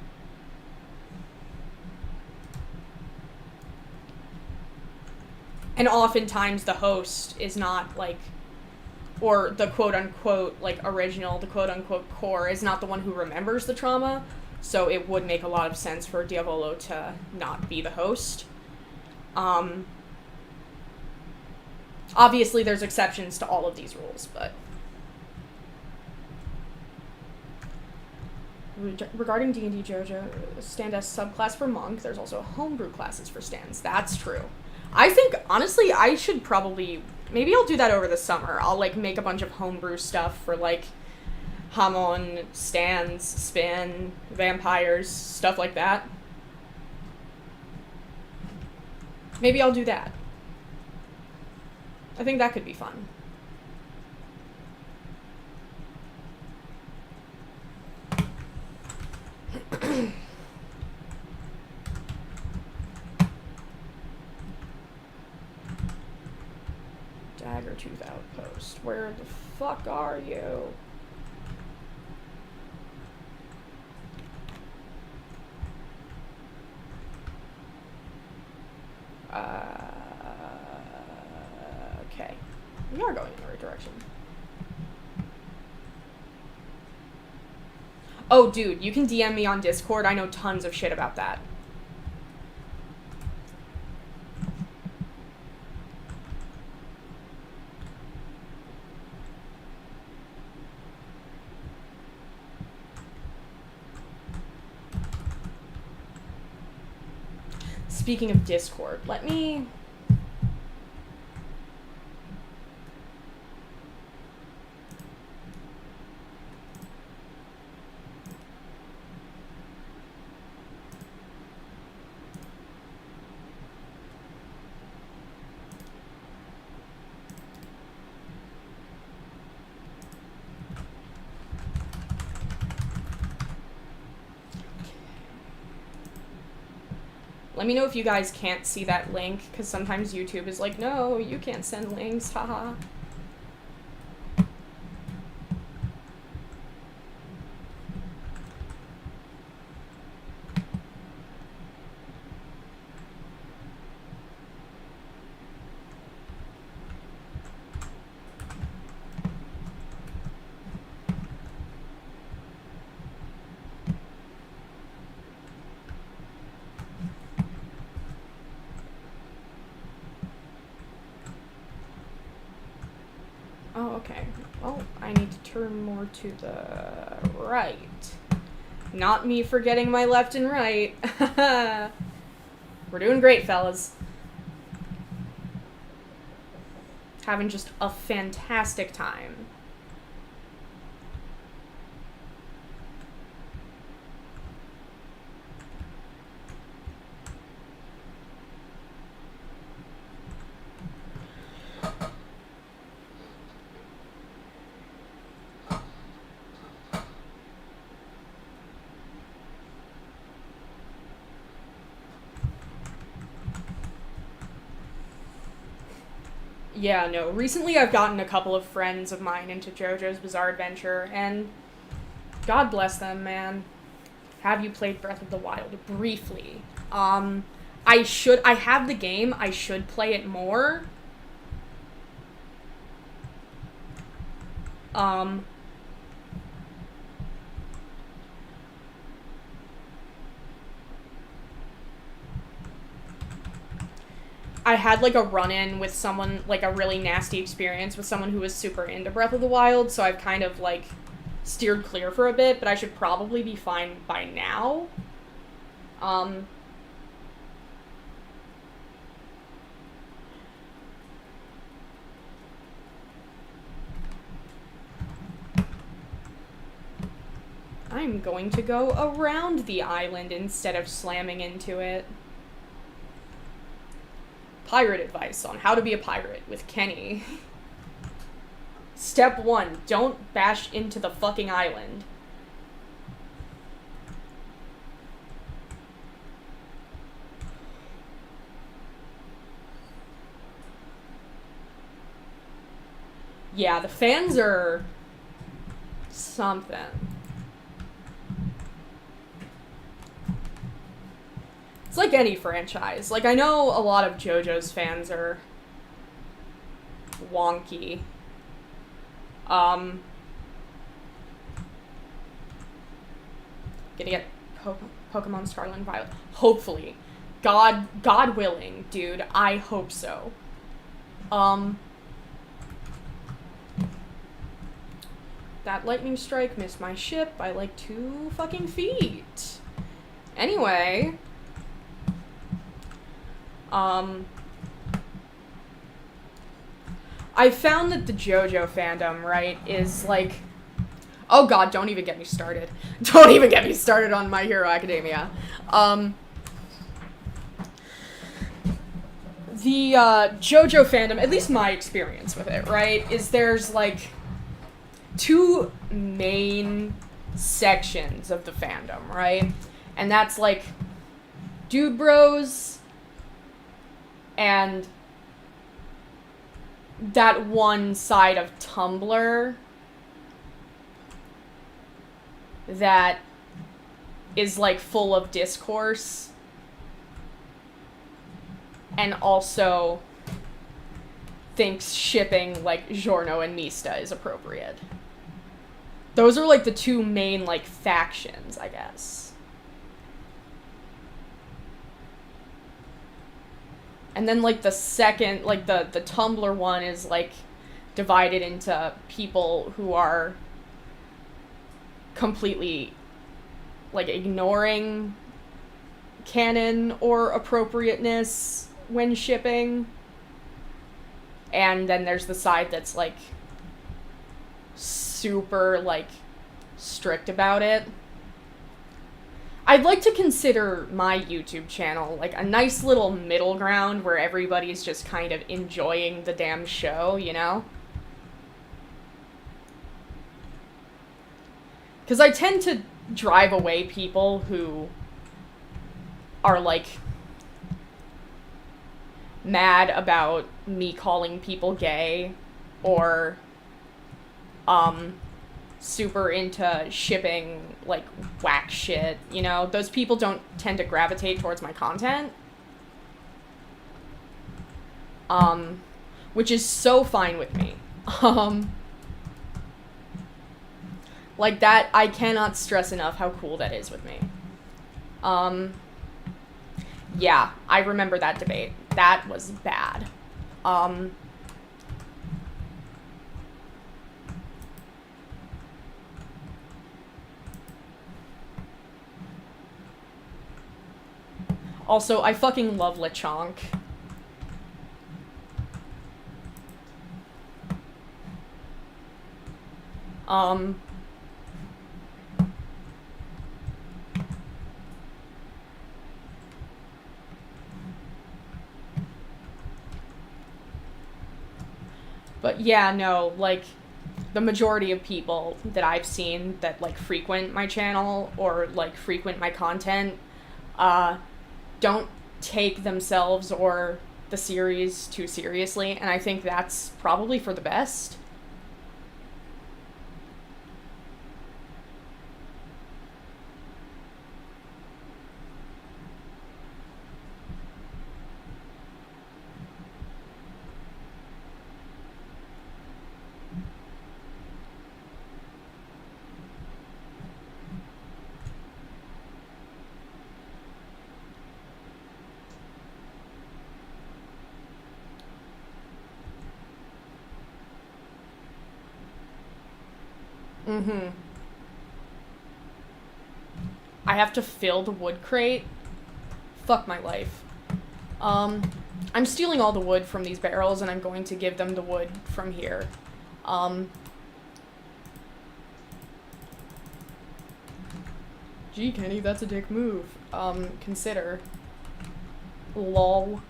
[SPEAKER 1] and oftentimes the host is not, like, or the quote-unquote, like, original, the quote-unquote core is not the one who remembers the trauma, so it would make a lot of sense for Diavolo to not be the host. Obviously, there's exceptions to all of these rules, but... Regarding D&D JoJo, stand as subclass for monk. There's also homebrew classes for stands. That's true. I think, honestly, I should probably... Maybe I'll do that over the summer. I'll, like, make a bunch of homebrew stuff for, like, Hamon, stands, spin, vampires, stuff like that. Maybe I'll do that. I think that could be fun. Daggertooth Outpost. Where the fuck are you? Okay. We are going in the right direction. Oh, dude, you can DM me on Discord. I know tons of shit about that. Speaking of Discord, let me... Let me know if you guys can't see that link, because sometimes YouTube is like, no, you can't send links, haha. Oh, okay. Well, I need to turn more to the right. Not me forgetting my left and right. We're doing great, fellas. Having just a fantastic time. Yeah, no. Recently I've gotten a couple of friends of mine into JoJo's Bizarre Adventure, and God bless them, man. Have you played Breath of the Wild? Briefly. I have the game, I should play it more. I had, like, a run-in with someone, like, a really nasty experience with someone who was super into Breath of the Wild, so I've kind of, like, steered clear for a bit, but I should probably be fine by now. I'm going to go around the island instead of slamming into it. Pirate advice on how to be a pirate with Kenny. Step 1, don't bash into the fucking island. Yeah, the fans are something. It's like any franchise. Like, I know a lot of JoJo's fans are wonky. Gonna get Pokemon Scarlet and Violet. Hopefully. God willing, dude. I hope so. That lightning strike missed my ship by like 2 fucking feet. Anyway, I found that the JoJo fandom, right, is like, oh god, don't even get me started. Don't even get me started on My Hero Academia. The JoJo fandom, at least my experience with it, right, is there's like 2 main sections of the fandom, right? And that's like dude bros and that one side of Tumblr that is like full of discourse and also thinks shipping like Giorno and Mista is appropriate. Those are like the 2 main like factions, I guess. And then like the second, like the Tumblr one is like divided into people who are completely like ignoring canon or appropriateness when shipping. And then there's the side that's like super like strict about it. I'd like to consider my YouTube channel like a nice little middle ground where everybody's just kind of enjoying the damn show, you know? Because I tend to drive away people who are like mad about me calling people gay or super into shipping like whack shit, you know? Those people don't tend to gravitate towards my content. Which is so fine with me. Like that, I cannot stress enough how cool that is with me. Yeah, I remember that debate. That was bad. Also, I fucking love Lechonk. But yeah, no, like, the majority of people that I've seen that, like, frequent my channel or, like, frequent my content, don't take themselves or the series too seriously, and I think that's probably for the best. Mm-hmm. I have to fill the wood crate. Fuck my life. I'm stealing all the wood from these barrels and I'm going to give them the wood from here. Gee, Kenny, that's a dick move. Consider. Lol.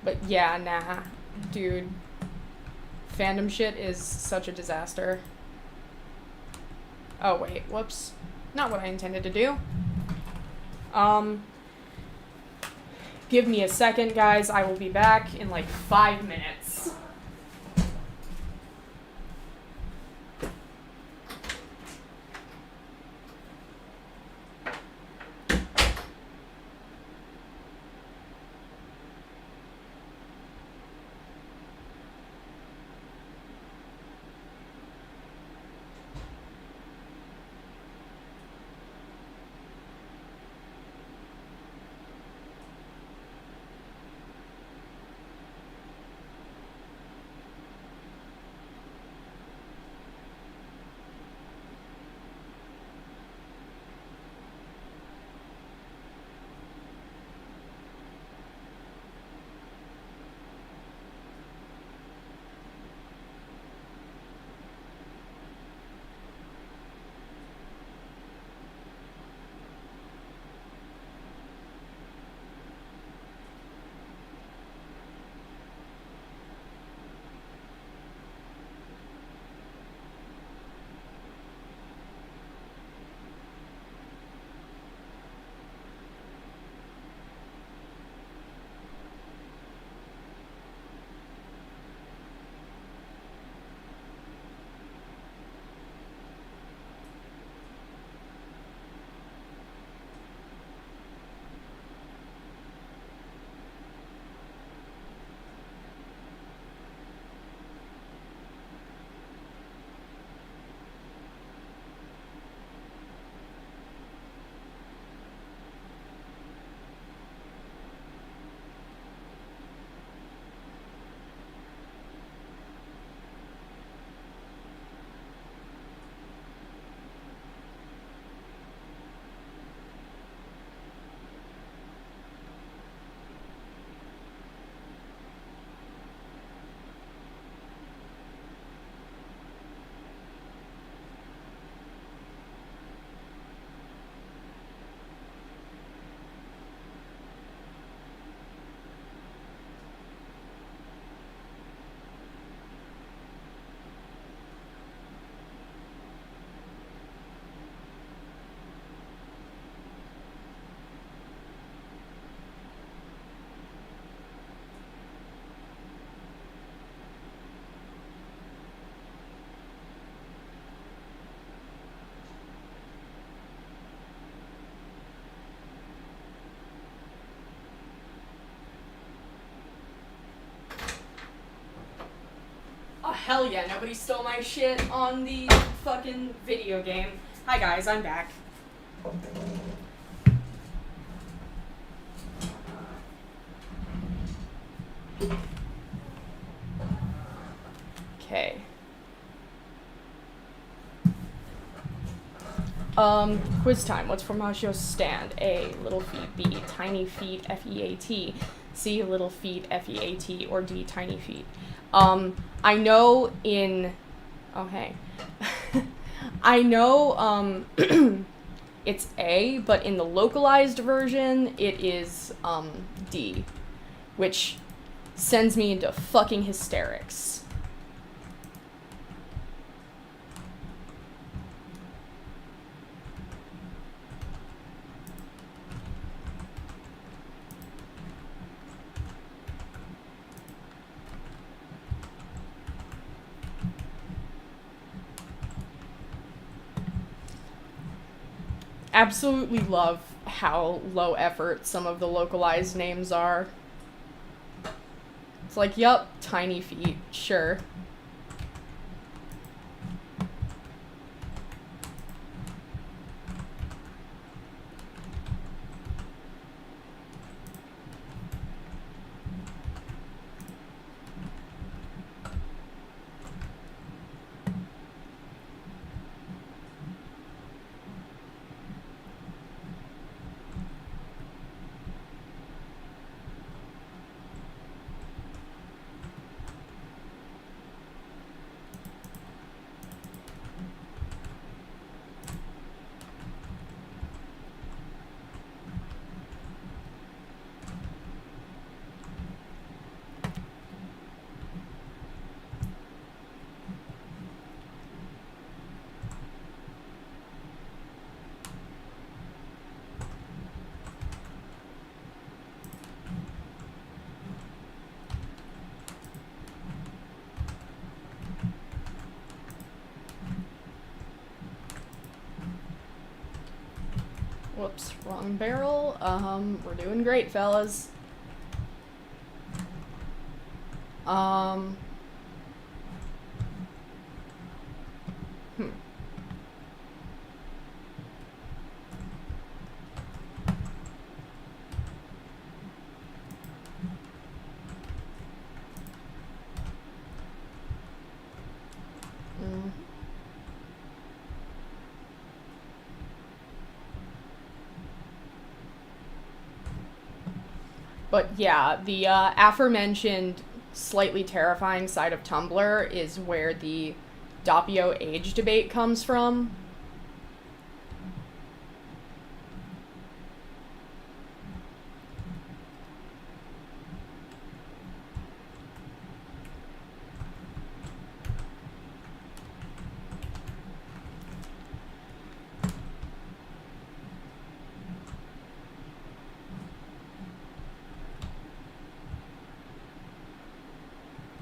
[SPEAKER 1] But yeah, nah. Dude. Fandom shit is such a disaster. Oh, wait. Whoops. Not what I intended to do. Give me a second, guys. I will be back in like 5 minutes. hell yeah, nobody stole my shit on the fucking video game. Hi guys, I'm back. Okay. Quiz time. What's Formaggio's stand? A, little feet. B, tiny feet, F-E-A-T. C, little feet, F-E-A-T. Or D, tiny feet. I know in... Oh, hey. I know, it's A, but in the localized version, it is, D. Which sends me into fucking hysterics. Absolutely love how low effort some of the localized names are. It's like, yup, tiny feet, sure. Whoops, wrong barrel. We're doing great, fellas. Hmm. But yeah, the aforementioned slightly terrifying side of Tumblr is where the Doppio age debate comes from.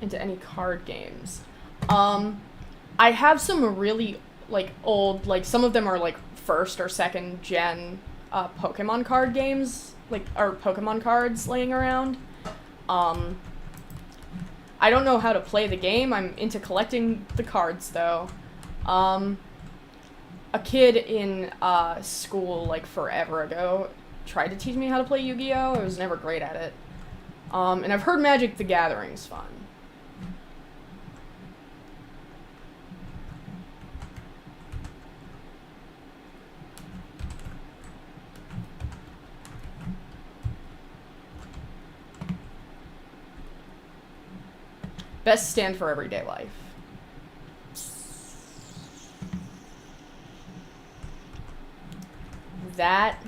[SPEAKER 1] Into any card games. I have some really, like, old, like, some of them are, like, first or second gen Pokemon card games, like, or Pokemon cards laying around. I don't know how to play the game. I'm into collecting the cards, though. A kid in school, like, forever ago tried to teach me how to play Yu-Gi-Oh! I was never great at it. And I've heard Magic the Gathering's fun. Best stand for everyday life. That...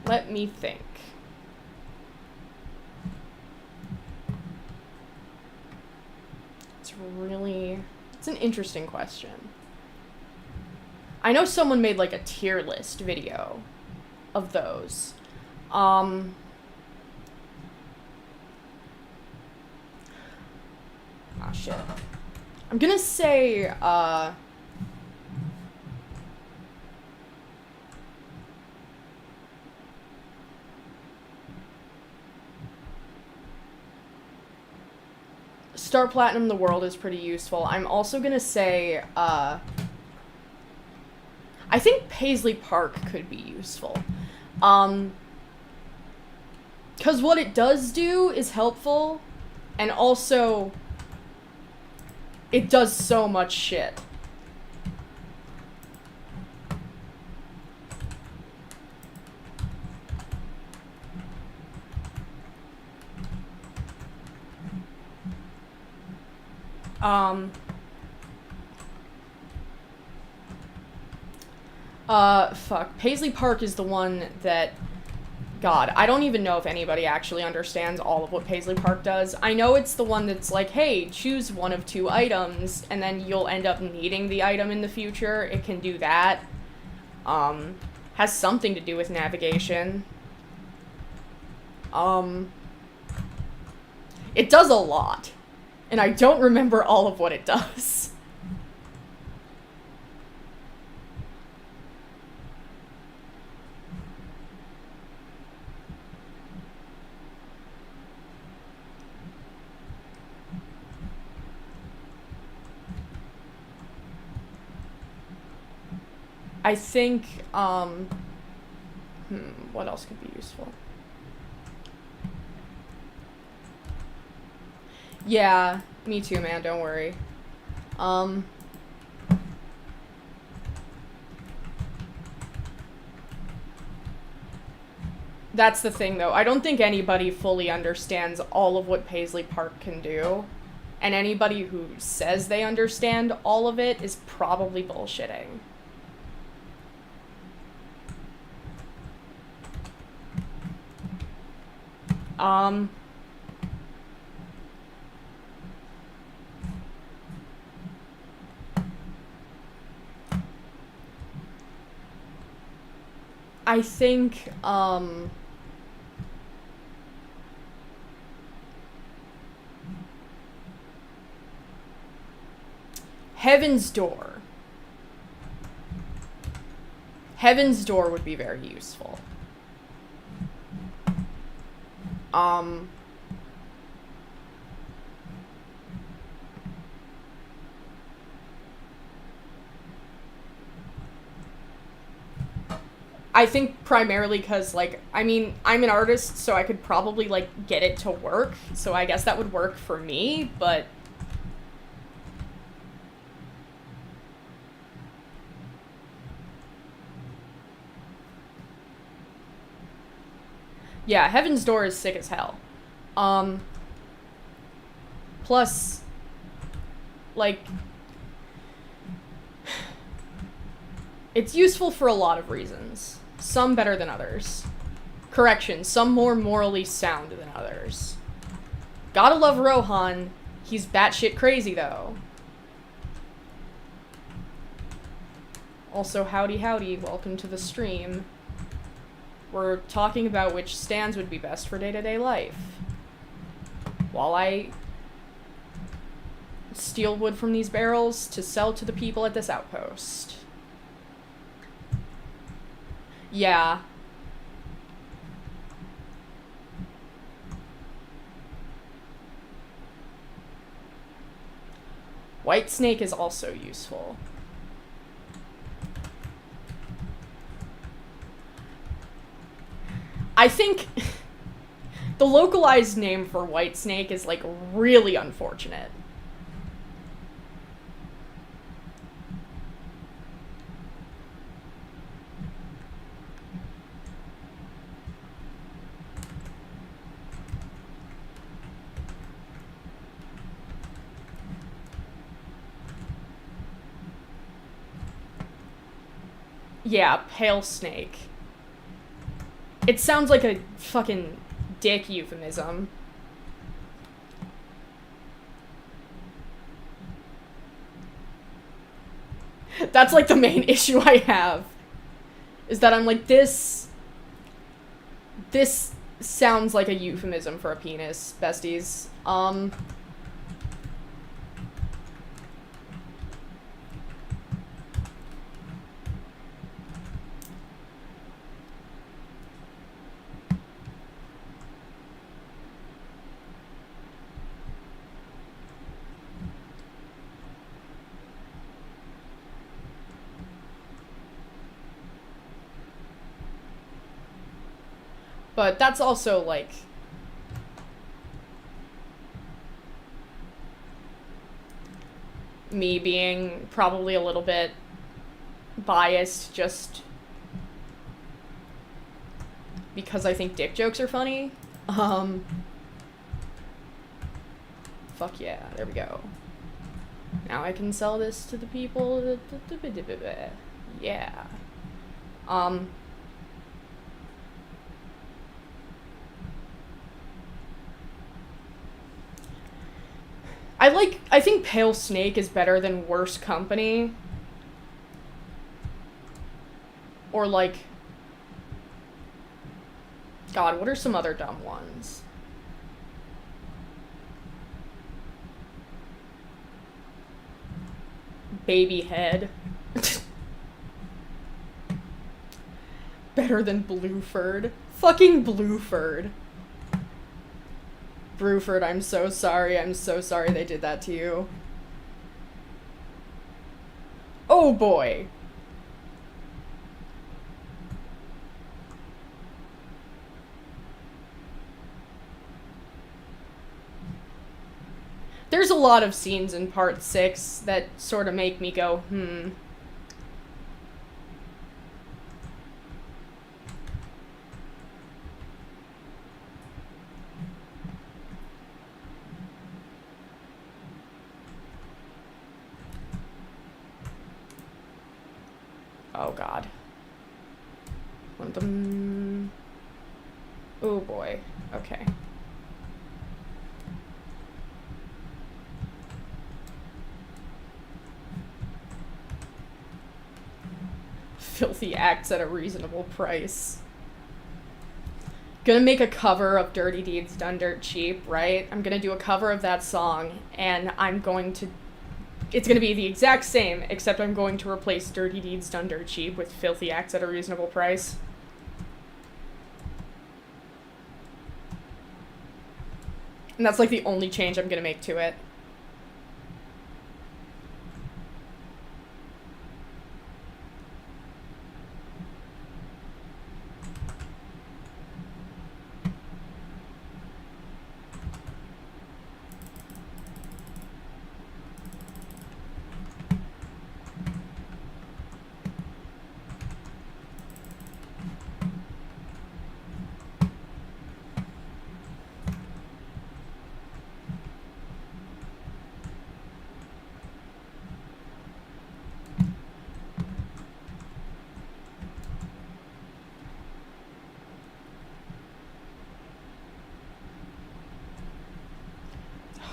[SPEAKER 1] Let me think. It's an interesting question. I know someone made, like, a tier list video of those. Oh, shit. I'm gonna say, Star Platinum the world is pretty useful. I'm also gonna say, I think Paisley Park could be useful. Because what it does do is helpful, and also, it does so much shit. Fuck. Paisley Park is the one that... God, I don't even know if anybody actually understands all of what Paisley Park does. I know it's the one that's like, hey, choose one of 2 items, and then you'll end up needing the item in the future. It can do that. Has something to do with navigation. It does a lot. And I don't remember all of what it does. I think, what else could be useful? Yeah, me too, man, don't worry. That's the thing, though. I don't think anybody fully understands all of what Paisley Park can do. And anybody who says they understand all of it is probably bullshitting. I think, Heaven's Door. Heaven's Door would be very useful. I think primarily because, like, I mean, I'm an artist, so I could probably, like, get it to work, so I guess that would work for me, but... Yeah, Heaven's Door is sick as hell. Plus, like, it's useful for a lot of reasons. Some better than others. Correction, some more morally sound than others. Gotta love Rohan. He's batshit crazy, though. Also, howdy howdy, welcome to the stream. We're talking about which stands would be best for day-to-day life. While I steal wood from these barrels to sell to the people at this outpost. Yeah. Whitesnake is also useful. I think the localized name for Whitesnake is, like, really unfortunate. Yeah, pale snake. It sounds like a fucking dick euphemism. That's, like, the main issue I have. Is that I'm like, this sounds like a euphemism for a penis, besties. But that's also, like, me being probably a little bit biased just because I think dick jokes are funny. Fuck yeah, there we go. Now I can sell this to the people. Yeah. I think Pale Snake is better than Worse Company. Or, like, God, what are some other dumb ones? Baby Head. Better than Blueford. Fucking Blueford. Bruford, I'm so sorry. I'm so sorry they did that to you. Oh boy. There's a lot of scenes in part 6 that sort of make me go, Oh god. One of them. Oh boy. Okay. Filthy acts at a reasonable price. Gonna make a cover of Dirty Deeds Done Dirt Cheap, right? I'm gonna do a cover of that song, and it's gonna be the exact same, except I'm going to replace Dirty Deeds Done Dirt Cheap with Filthy Acts at a Reasonable Price. And that's, like, the only change I'm gonna make to it.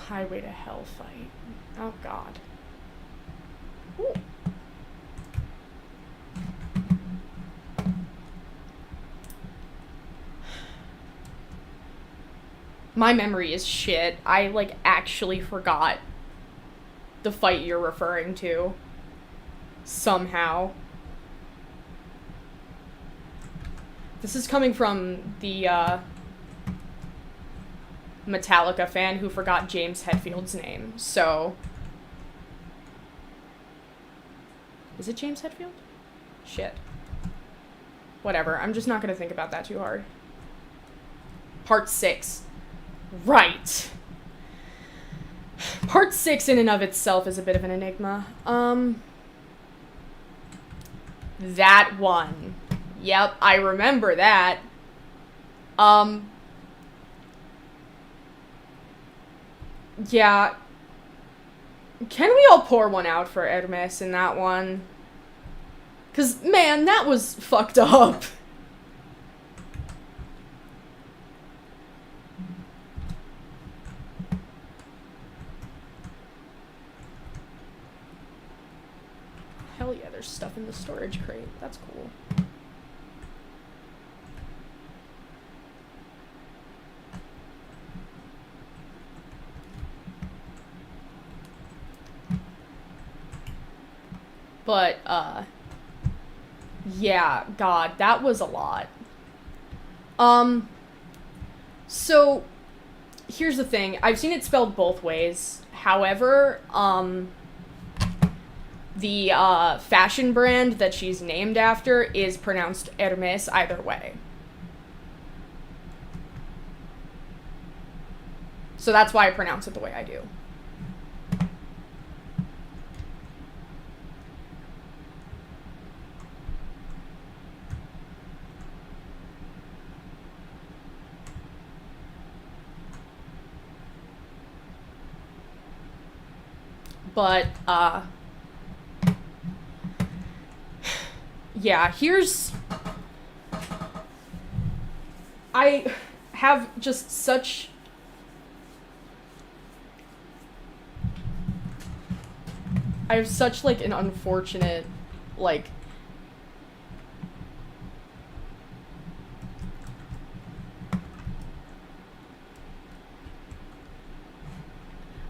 [SPEAKER 1] Highway to Hell fight. Oh god. Ooh. My memory is shit. I, like, actually forgot the fight you're referring to. Somehow. This is coming from the, Metallica fan who forgot James Hetfield's name, so... Is it James Hetfield? Shit. Whatever, I'm just not gonna think about that too hard. Part 6. Right. Part 6 in and of itself is a bit of an enigma. That one. Yep, I remember that. Yeah. Can we all pour one out for Hermes in that one? 'Cause, man, that was fucked up. Hell yeah, there's stuff in the storage crate. That's cool. But, yeah, God, that was a lot. So, here's the thing. I've seen it spelled both ways. However, the, fashion brand that she's named after is pronounced Hermes either way. So that's why I pronounce it the way I do. But, yeah, here's... I have just such... I have such, like, an unfortunate, like...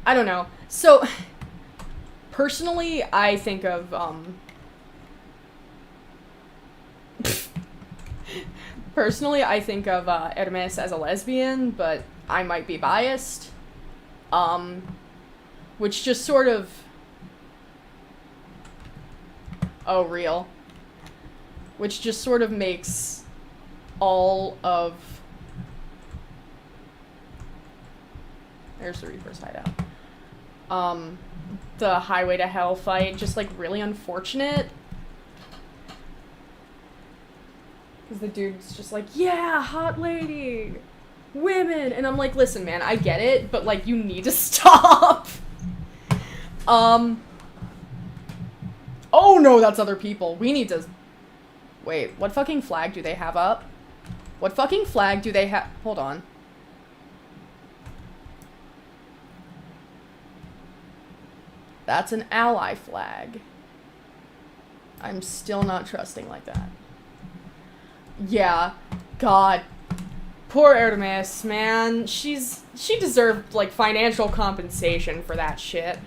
[SPEAKER 1] I don't know. So, personally, I think of, personally, I think of, Hermes as a lesbian, but I might be biased. Which just sort of... Oh, real. Which just sort of makes all of... There's the Reaper's hideout. The Highway to Hell fight just, like, really unfortunate. Because the dude's just like, yeah, hot lady, women. And I'm like, listen, man, I get it, but, like, you need to stop. Oh, no, that's other people. We need to... Wait, what fucking flag do they have up? What fucking flag do they have... Hold on. That's an ally flag. I'm still not trusting like that. Yeah. God. Poor Artemis, man. She deserved, like, financial compensation for that shit.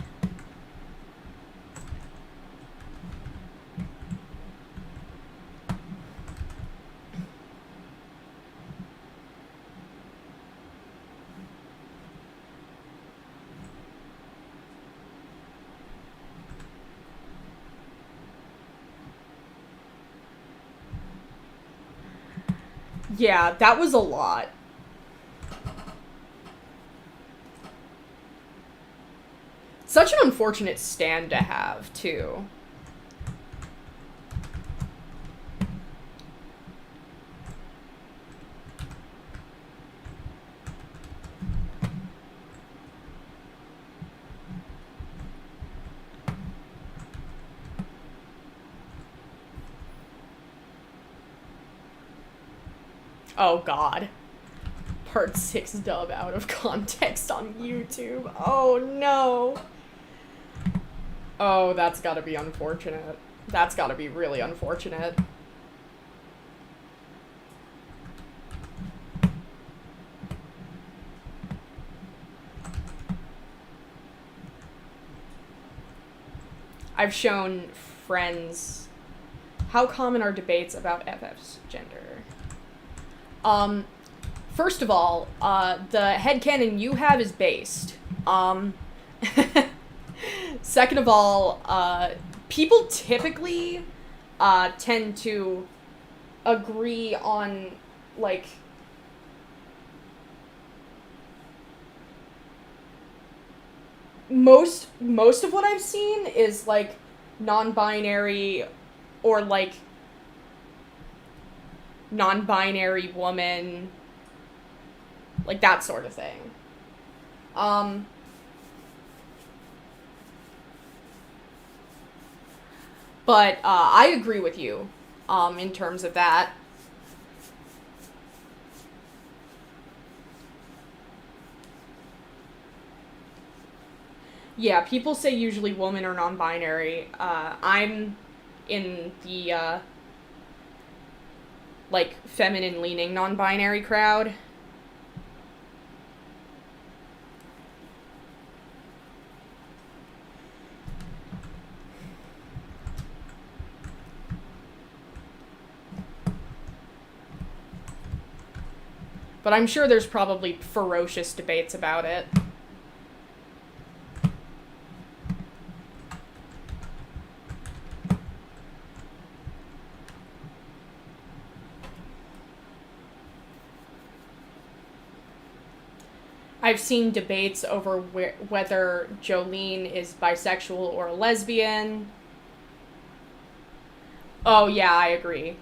[SPEAKER 1] Yeah, that was a lot. Such an unfortunate stand to have, too. Oh, God. Part 6 dub out of context on YouTube. Oh, no. Oh, that's gotta be unfortunate. That's gotta be really unfortunate. I've shown friends... How common are debates about FF's gender? First of all, the headcanon you have is based. Second of all, people typically, tend to agree on, like, most of what I've seen is, like, non-binary or, like, non-binary woman, like, that sort of thing. But, I agree with you, in terms of that. Yeah, people say usually woman or non-binary. I'm in the, like, feminine-leaning non-binary crowd. But I'm sure there's probably ferocious debates about it. I've seen debates over whether Jolene is bisexual or a lesbian. Oh, yeah, I agree.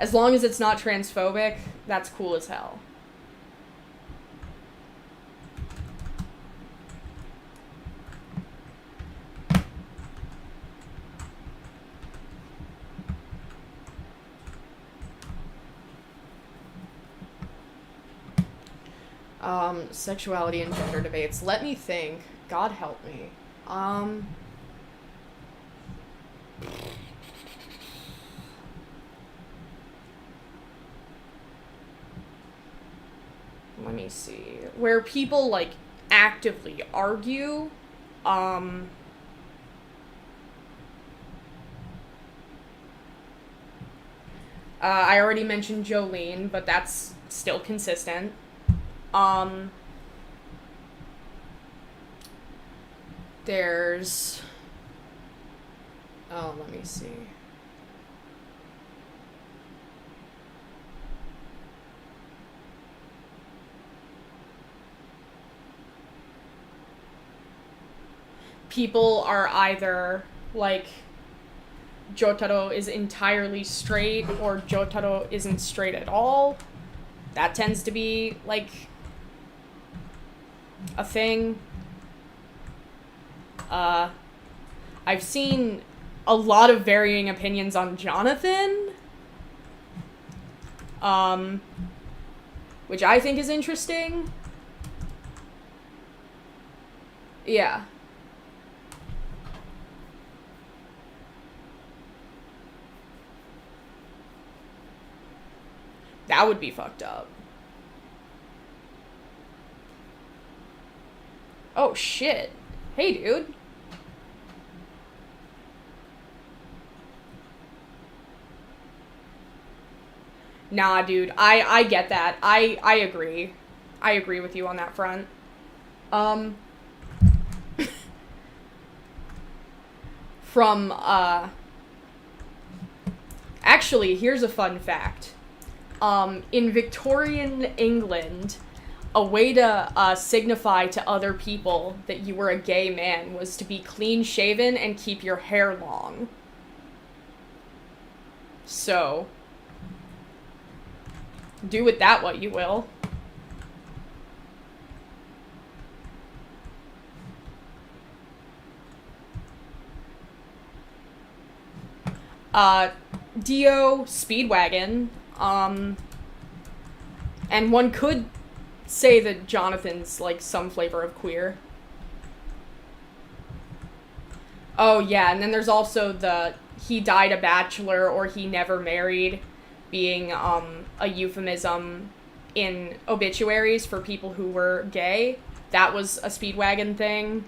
[SPEAKER 1] As long as it's not transphobic, that's cool as hell. Sexuality and gender debates. Let me think. God help me. Let me see. Where people, like, actively argue, I already mentioned Jolene, but that's still consistent. There's... Oh, let me see. People are either, like, Jotaro is entirely straight or Jotaro isn't straight at all. That tends to be, like, a thing. I've seen a lot of varying opinions on Jonathan, which I think is interesting. Yeah. That would be fucked up. Oh, shit. Hey, dude. Nah, dude. I get that. I agree. I agree with you on that front. From, Actually, here's a fun fact. In Victorian England, a way to signify to other people that you were a gay man was to be clean-shaven and keep your hair long. So, do with that what you will. Dio Speedwagon, and one could say that Jonathan's, like, some flavor of queer. Oh, yeah, and then there's also the he died a bachelor or he never married being, a euphemism in obituaries for people who were gay. That was a Speedwagon thing.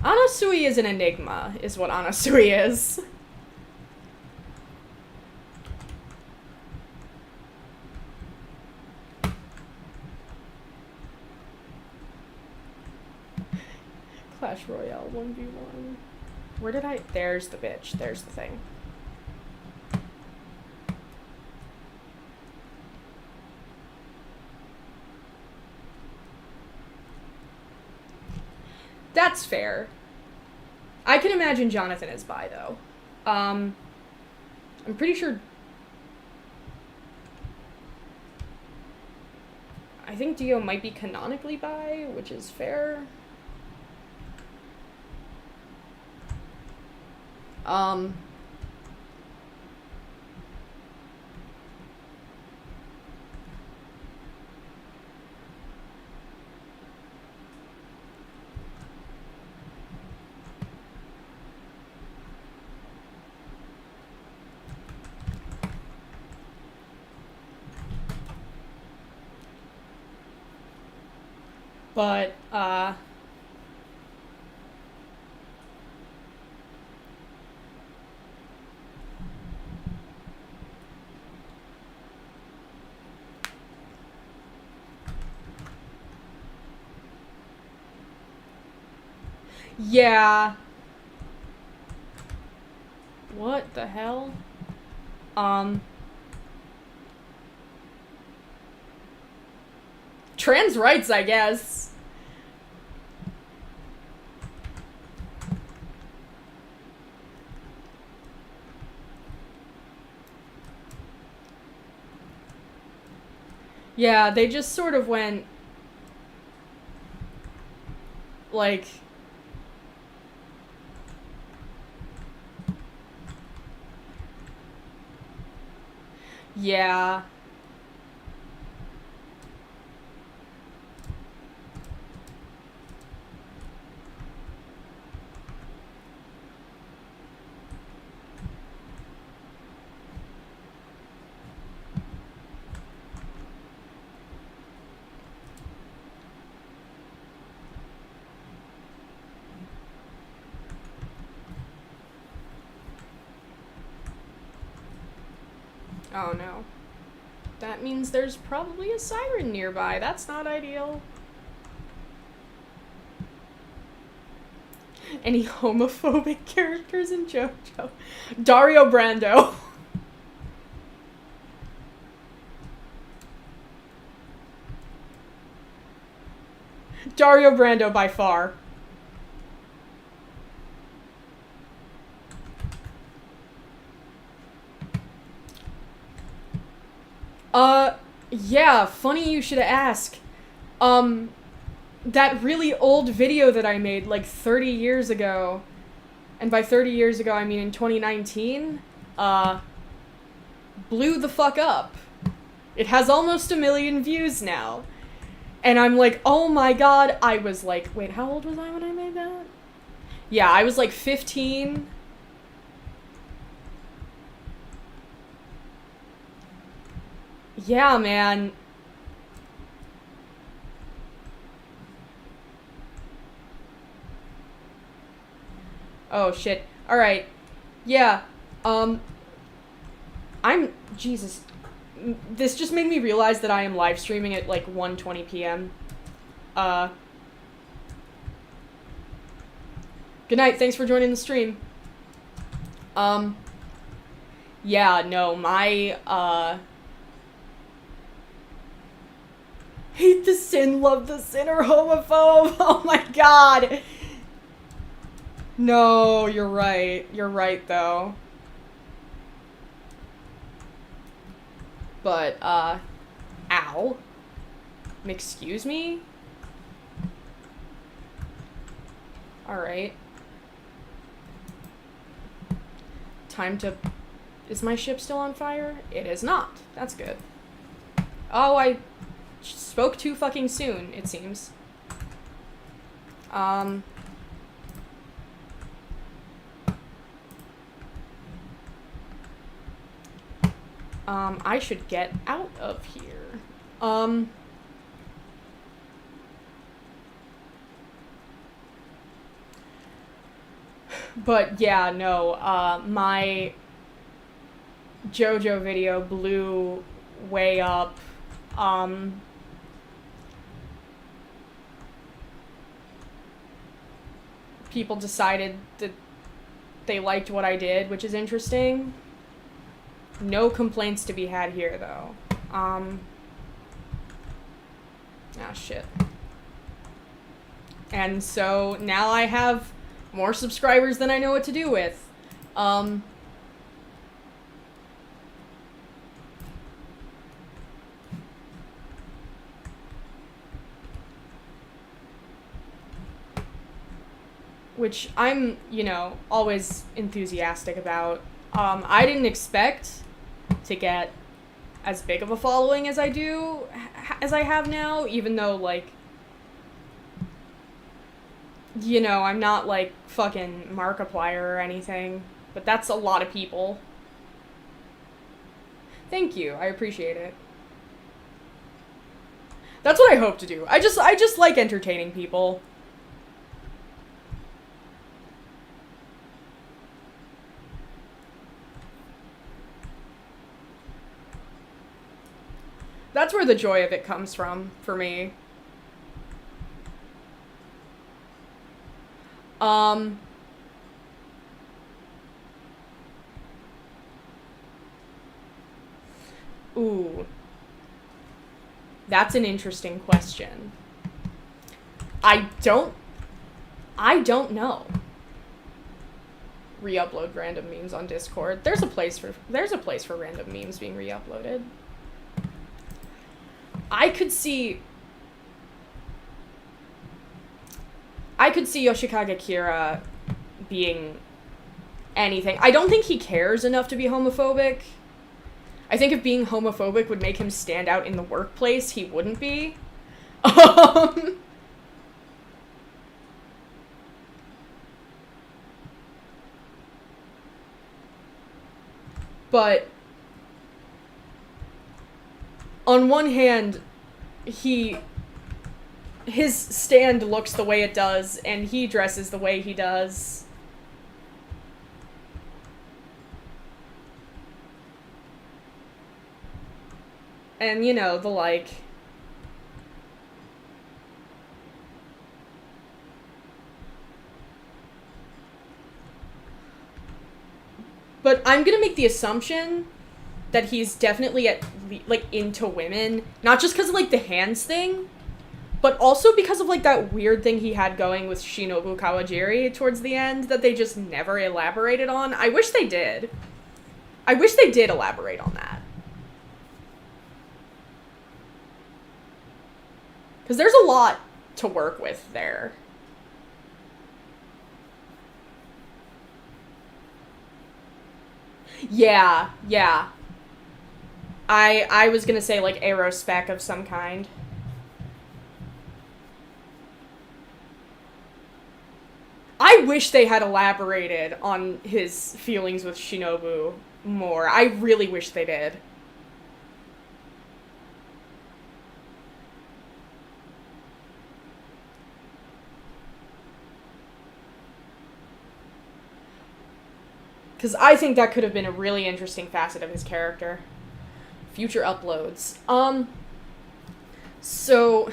[SPEAKER 1] Anasui is an enigma, is what Anasui is. Clash Royale 1v1. Where did I... There's the bitch. There's the thing. That's fair. I can imagine Jonathan as bi, though. I'm pretty sure... I think Dio might be canonically bi, which is fair. But, Yeah. What the hell? Trans rights, I guess. Yeah, they just sort of went, like... Yeah. Oh no. That means there's probably a siren nearby. That's not ideal. Any homophobic characters in JoJo? Dario Brando. Dario Brando by far. Yeah, funny you should ask. That really old video that I made like 30 years ago, and by 30 years ago I mean in 2019, blew the fuck up. It has almost 1 million views now. And I'm like, oh my god, I was like, wait, how old was I when I made that? Yeah, I was like 15. Yeah, man. Oh, shit. Alright. Yeah. Jesus. This just made me realize that I am live streaming at like 1:20 p.m. Good night. Thanks for joining the stream. Yeah, no, my, hate the sin, love the sinner, homophobe. Oh my god. No, you're right. You're right, though. But, ow. Excuse me? Alright. Time to... Is my ship still on fire? It is not. That's good. Oh, I spoke too fucking soon, it seems. I should get out of here. But yeah, no, my JoJo video blew way up. People decided that they liked what I did, which is interesting. No complaints to be had here, though. Ah, shit. And so now I have more subscribers than I know what to do with. Which I'm, you know, always enthusiastic about. I didn't expect to get as big of a following as I do, as I have now, even though, like, you know, I'm not, like, fucking Markiplier or anything, but that's a lot of people. Thank you, I appreciate it. That's what I hope to do. I just like entertaining people. That's where the joy of it comes from, for me. Um... Ooh. That's an interesting question. I don't know. Re-upload random memes on Discord. There's a place for random memes being re-uploaded. I could see Yoshikage Kira being anything. I don't think he cares enough to be homophobic. I think if being homophobic would make him stand out in the workplace, he wouldn't be. But on one hand, his stand looks the way it does, and he dresses the way he does. And, you know, the like. But I'm gonna make the assumption that he's definitely into women, not just because of like the hands thing, but also because of like that weird thing he had going with Shinobu Kawajiri towards the end that they just never elaborated on. I wish they did. I wish they did elaborate on that. Because there's a lot to work with there. Yeah. I was gonna say, like, aerospec of some kind. I wish they had elaborated on his feelings with Shinobu more. I really wish they did. Because I think that could have been a really interesting facet of his character. Future uploads. So,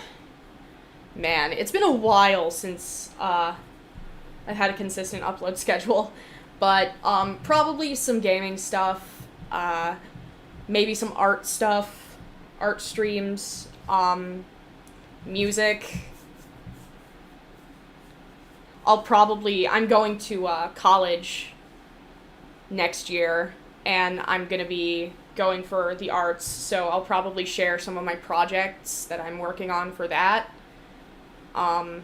[SPEAKER 1] man, it's been a while since, I've had a consistent upload schedule. But, probably some gaming stuff, maybe some art stuff, art streams, music. I'm going to, college next year, and I'm gonna be going for the arts, so I'll probably share some of my projects that I'm working on for that. Oh,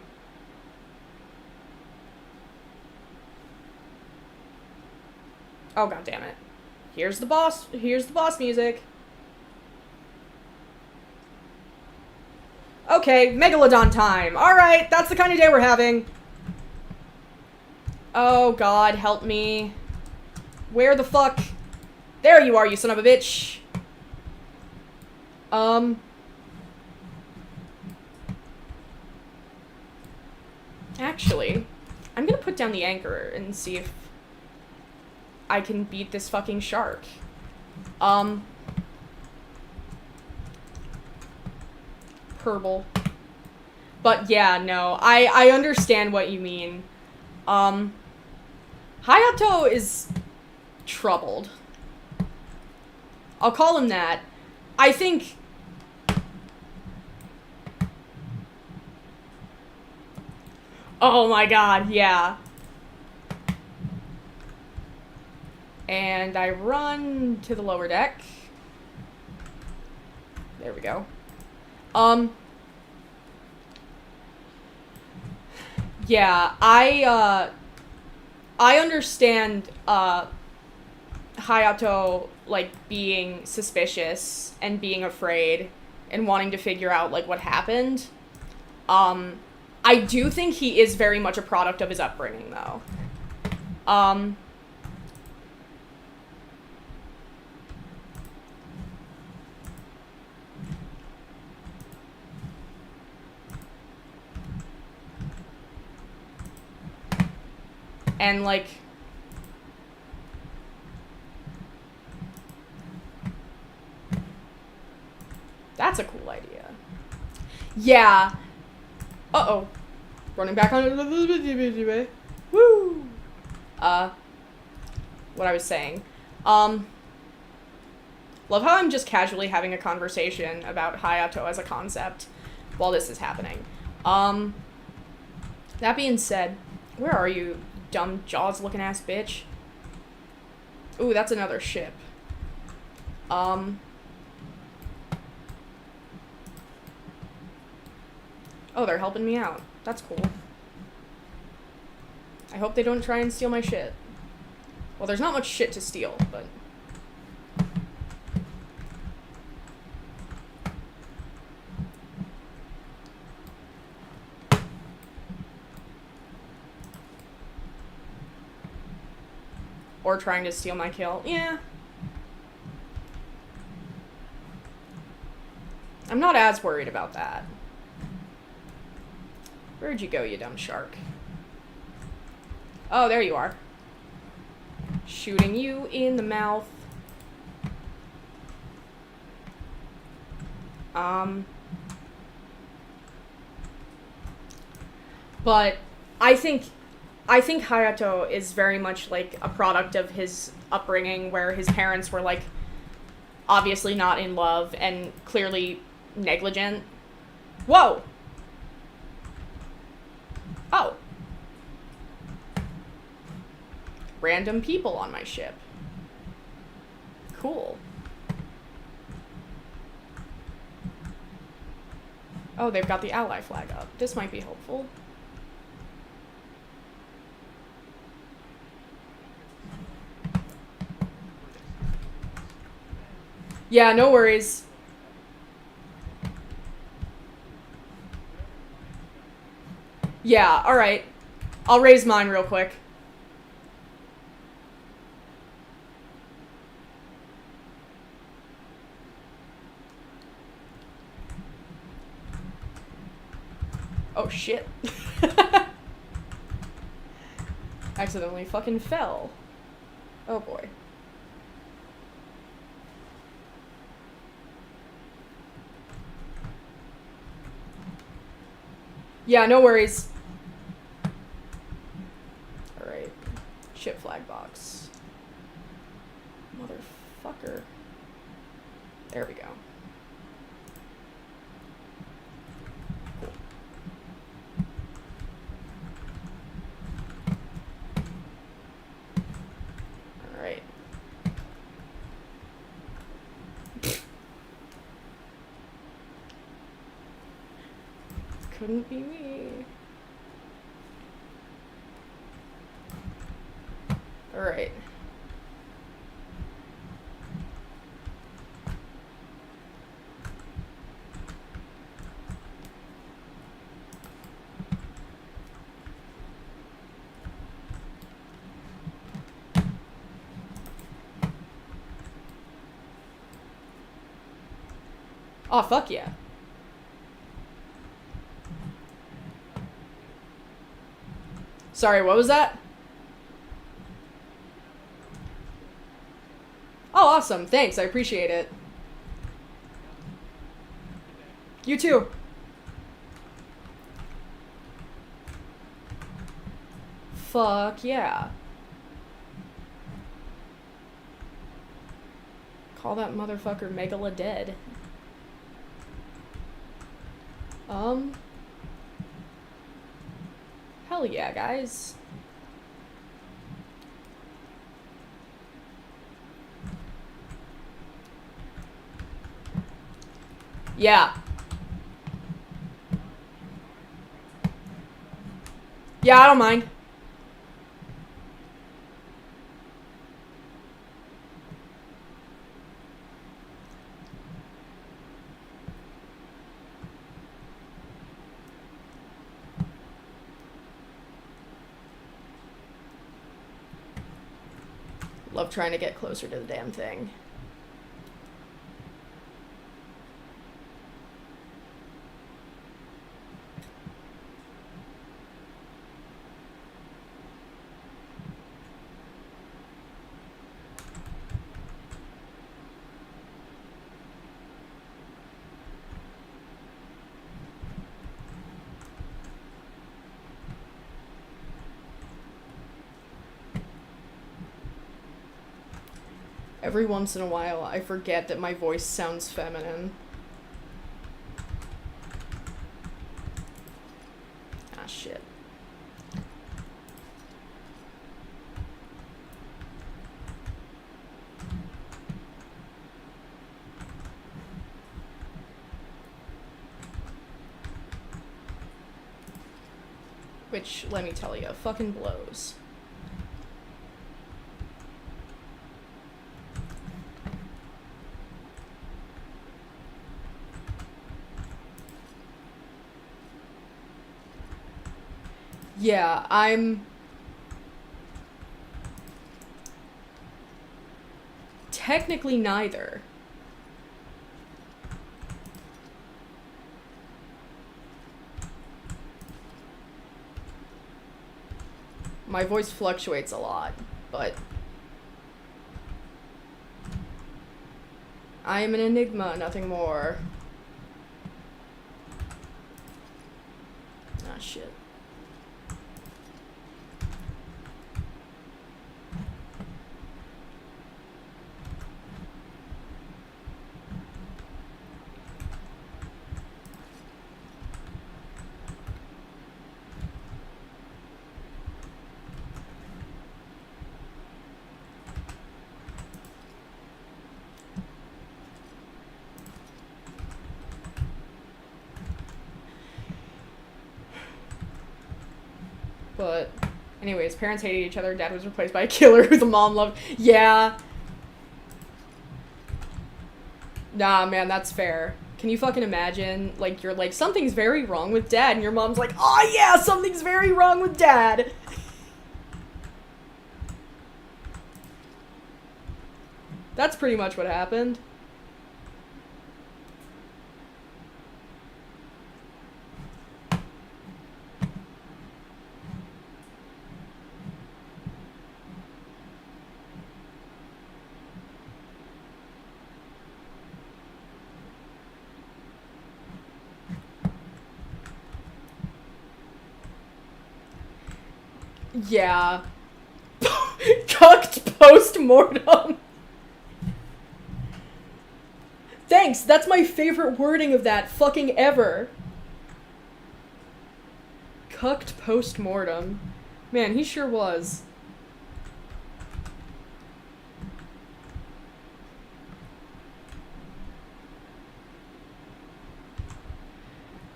[SPEAKER 1] god damn it. Here's the boss music. Okay, Megalodon time. Alright, that's the kind of day we're having. Oh god, help me. Where the fuck? There you are, you son of a bitch. Actually, I'm gonna put down the anchor and see if I can beat this fucking shark. Purple. But yeah, no, I understand what you mean. Hayato is troubled. I'll call him that. I think... Oh my god, yeah. And I run to the lower deck. There we go. Yeah, I understand, Hayato, like, being suspicious and being afraid and wanting to figure out, like, what happened. I do think he is very much a product of his upbringing, though. And, like... That's a cool idea. Yeah. Uh-oh. Running back on... Woo! What I was saying. Love how I'm just casually having a conversation about Hayato as a concept while this is happening. That being said, where are you, dumb Jaws-looking ass bitch? Ooh, that's another ship. Oh, they're helping me out. That's cool. I hope they don't try and steal my shit. Well, there's not much shit to steal, but... Or trying to steal my kill. Yeah. I'm not as worried about that. Where'd you go, you dumb shark? Oh, there you are. Shooting you in the mouth. But I think Hayato is very much like a product of his upbringing where his parents were like obviously not in love and clearly negligent. Whoa! Oh. Random people on my ship. Cool. Oh, they've got the ally flag up. This might be helpful. Yeah, no worries. Yeah, alright. I'll raise mine real quick. Oh, shit. Accidentally fucking fell. Oh, boy. Yeah, no worries. Alright. Ship flag box. Motherfucker. There we go. Cool. Alright. Couldn't be me. Alright. Oh, fuck yeah. Sorry, what was that? Oh, awesome. Thanks, I appreciate it. You too. Fuck yeah. Call that motherfucker Megala dead. Hell yeah, guys. Yeah. Yeah, I don't mind. Love trying to get closer to the damn thing.
[SPEAKER 2] every once in a while I forget that my voice sounds feminine. Ah, shit. Which, let me tell you, fucking blows. Yeah, I'm technically neither. My voice fluctuates a lot, but I am an enigma, nothing more. Ah, shit. But, anyways, parents hated each other. Dad was replaced by a killer who the mom loved. Yeah. Nah, man, that's fair. Can you fucking imagine, like, you're like, something's very wrong with Dad, and your mom's like, oh yeah, something's very wrong with Dad. That's pretty much what happened. Yeah. Cucked post-mortem. Thanks, that's my favorite wording of that fucking ever. Cucked post-mortem. Man, he sure was.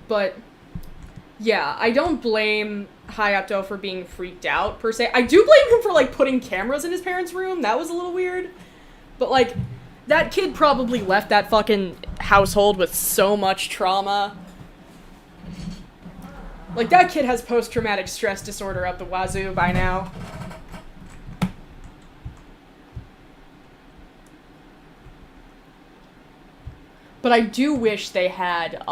[SPEAKER 2] But, yeah, I don't blame Hayato for being freaked out, per se. I do blame him for, like, putting cameras in his parents' room. That was a little weird. But, like, that kid probably left that fucking household with so much trauma. Like, that kid has post-traumatic stress disorder up the wazoo by now. But I do wish they had,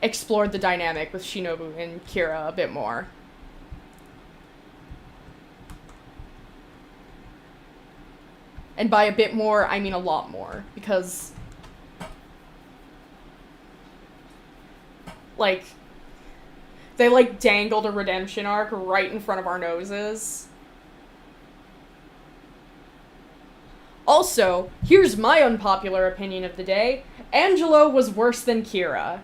[SPEAKER 2] explored the dynamic with Shinobu and Kira a bit more. And by a bit more, I mean a lot more. Because, like, they, like, dangled a redemption arc right in front of our noses. Also, here's my unpopular opinion of the day. Angelo was worse than Kira.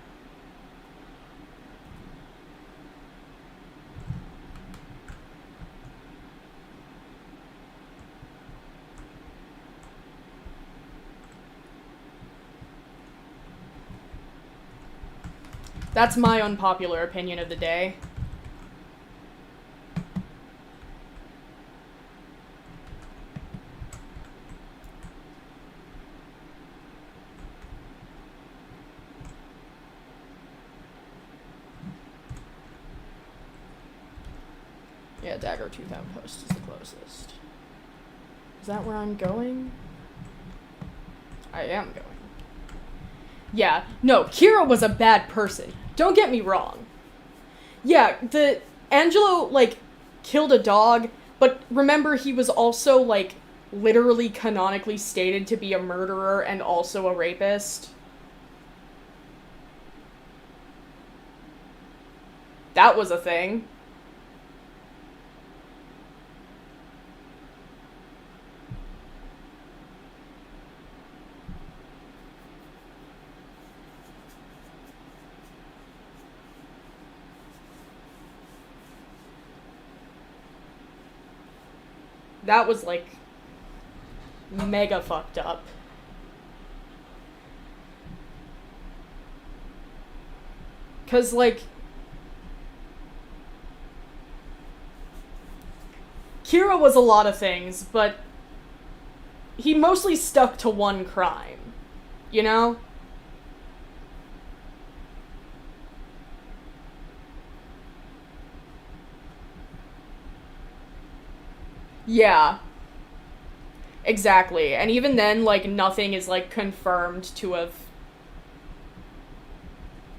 [SPEAKER 2] That's my unpopular opinion of the day. Yeah, Daggertooth Outpost is the closest. Is that where I'm going? I am going. Yeah, no, Kira was a bad person. Don't get me wrong. Yeah, Angelo, like, killed a dog, but remember he was also, like, literally canonically stated to be a murderer and also a rapist. That was a thing. That was, like, mega fucked up. Cause, like, Kira was a lot of things, but he mostly stuck to one crime, you know? Yeah. Exactly. And even then, like, nothing is, like, confirmed to have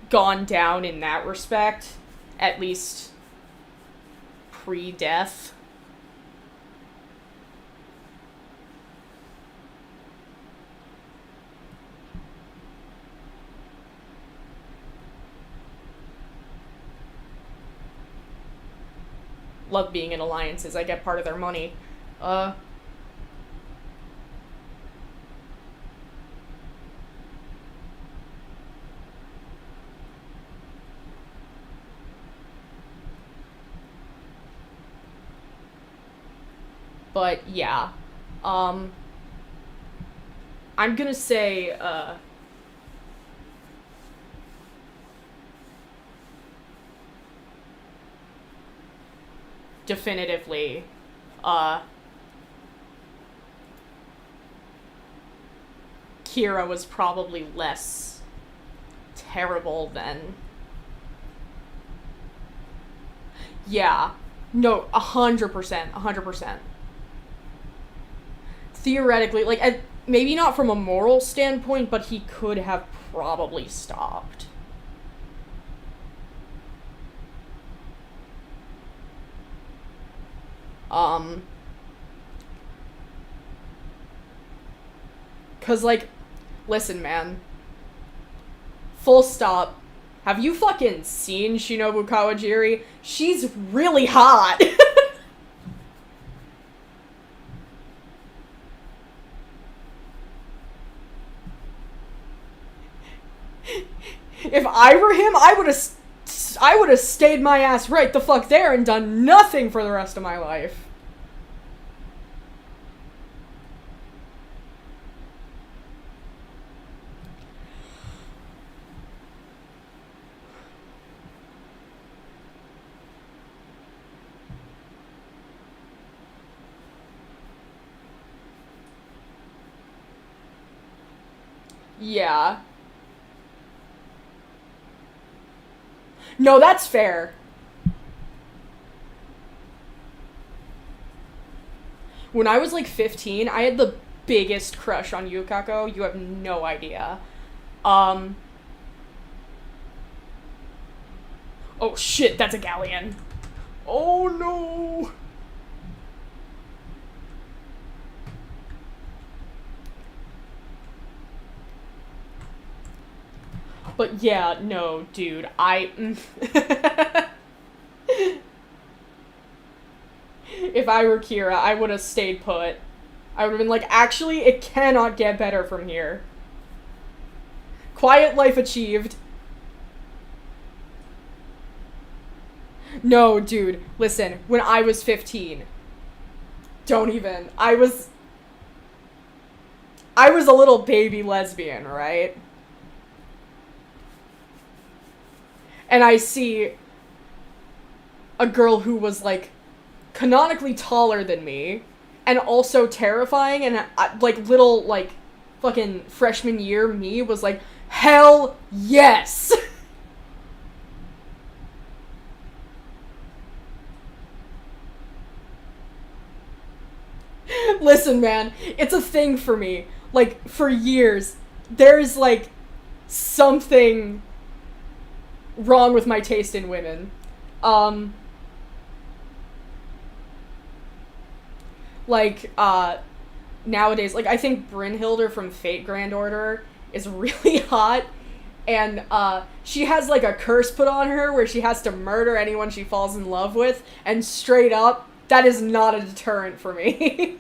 [SPEAKER 2] gone down in that respect. At least pre-death. Love being in alliances. I get part of their money. But yeah. I'm gonna say, definitively, Kira was probably less terrible than... Yeah. No, 100%. 100%. Theoretically, like, maybe not from a moral standpoint, but he could have probably stopped. Cause, like, listen, man. Full stop. Have you fucking seen Shinobu Kawajiri? She's really hot. If I were him, I would have stayed my ass right the fuck there and done nothing for the rest of my life. Yeah. No, that's fair. When I was like 15, I had the biggest crush on Yukako. You have no idea. Oh shit, that's a galleon. Oh no. But yeah, no, dude, if I were Kira, I would have stayed put. I would have been like, actually, it cannot get better from here. Quiet life achieved. No, dude, listen, when I was 15, don't even, I was a little baby lesbian, right? And I see a girl who was, like, canonically taller than me, and also terrifying, and, like, little, like, fucking freshman year me was like, hell yes! Listen, man, it's a thing for me. Like, for years, there's, like, something wrong with my taste in women. Like, nowadays, like, I think Brynhilde from Fate Grand Order is really hot, and, she has, like, a curse put on her where she has to murder anyone she falls in love with, and straight up, that is not a deterrent for me.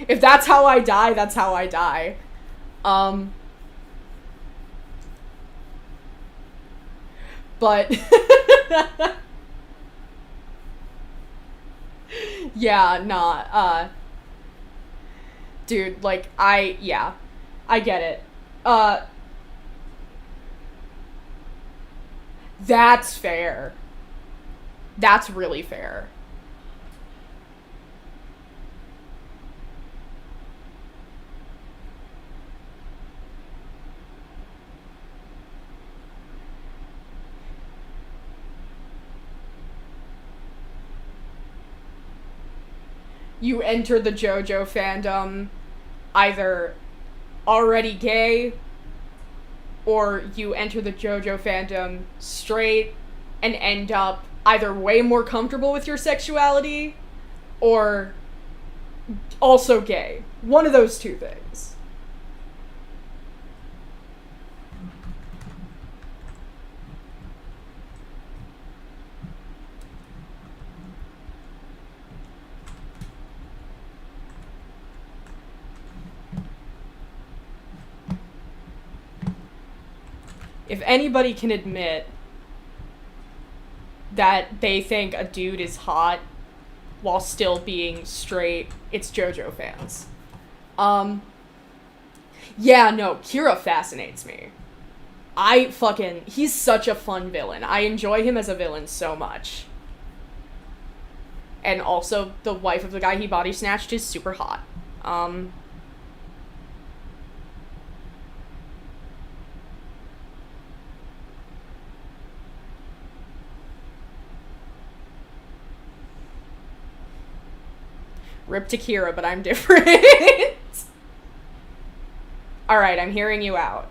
[SPEAKER 2] If that's how I die, that's how I die. But Yeah, nah, dude, like, I get it. Uh, that's fair. That's really fair. You enter the JoJo fandom either already gay or you enter the JoJo fandom straight and end up either way more comfortable with your sexuality or also gay. One of those two things. If anybody can admit that they think a dude is hot while still being straight, it's JoJo fans. Yeah, no, Kira fascinates me. He's such a fun villain. I enjoy him as a villain so much. And also, the wife of the guy he body snatched is super hot. Rip to Kira, but I'm different. Alright, I'm hearing you out.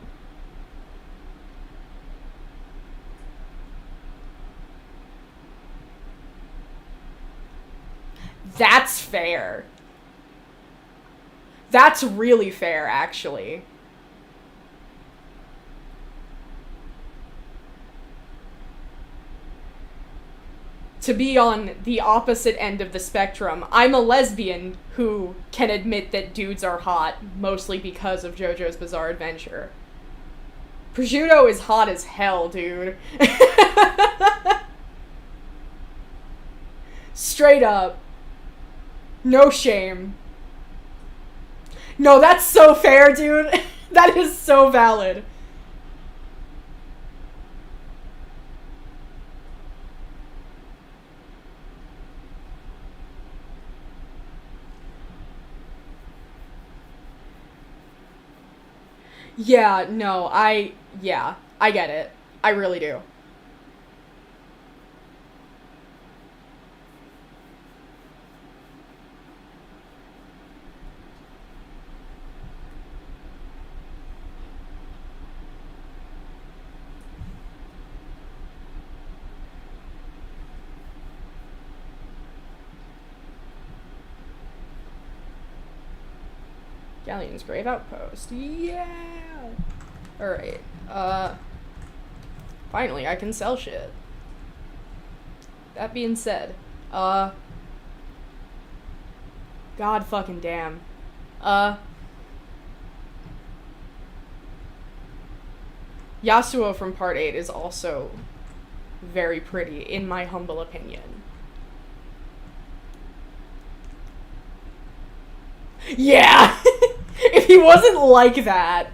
[SPEAKER 2] That's fair. That's really fair, actually. To be on the opposite end of the spectrum, I'm a lesbian who can admit that dudes are hot, mostly because of JoJo's Bizarre Adventure. Prosciutto is hot as hell, dude. Straight up. No shame. No, that's so fair, dude. That is so valid. Yeah, no, I get it. I really do. Galleon's Grave Outpost. Yeah! Alright. Finally, I can sell shit. That being said, God fucking damn. Yasuo from Part 8 is also very pretty, in my humble opinion. Yeah! If he wasn't like that.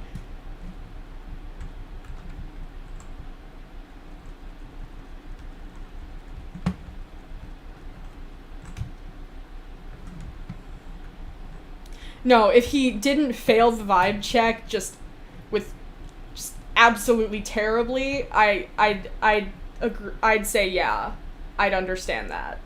[SPEAKER 2] No, if he didn't fail the vibe check just absolutely terribly, I'd agree, I'd say yeah. I'd understand that.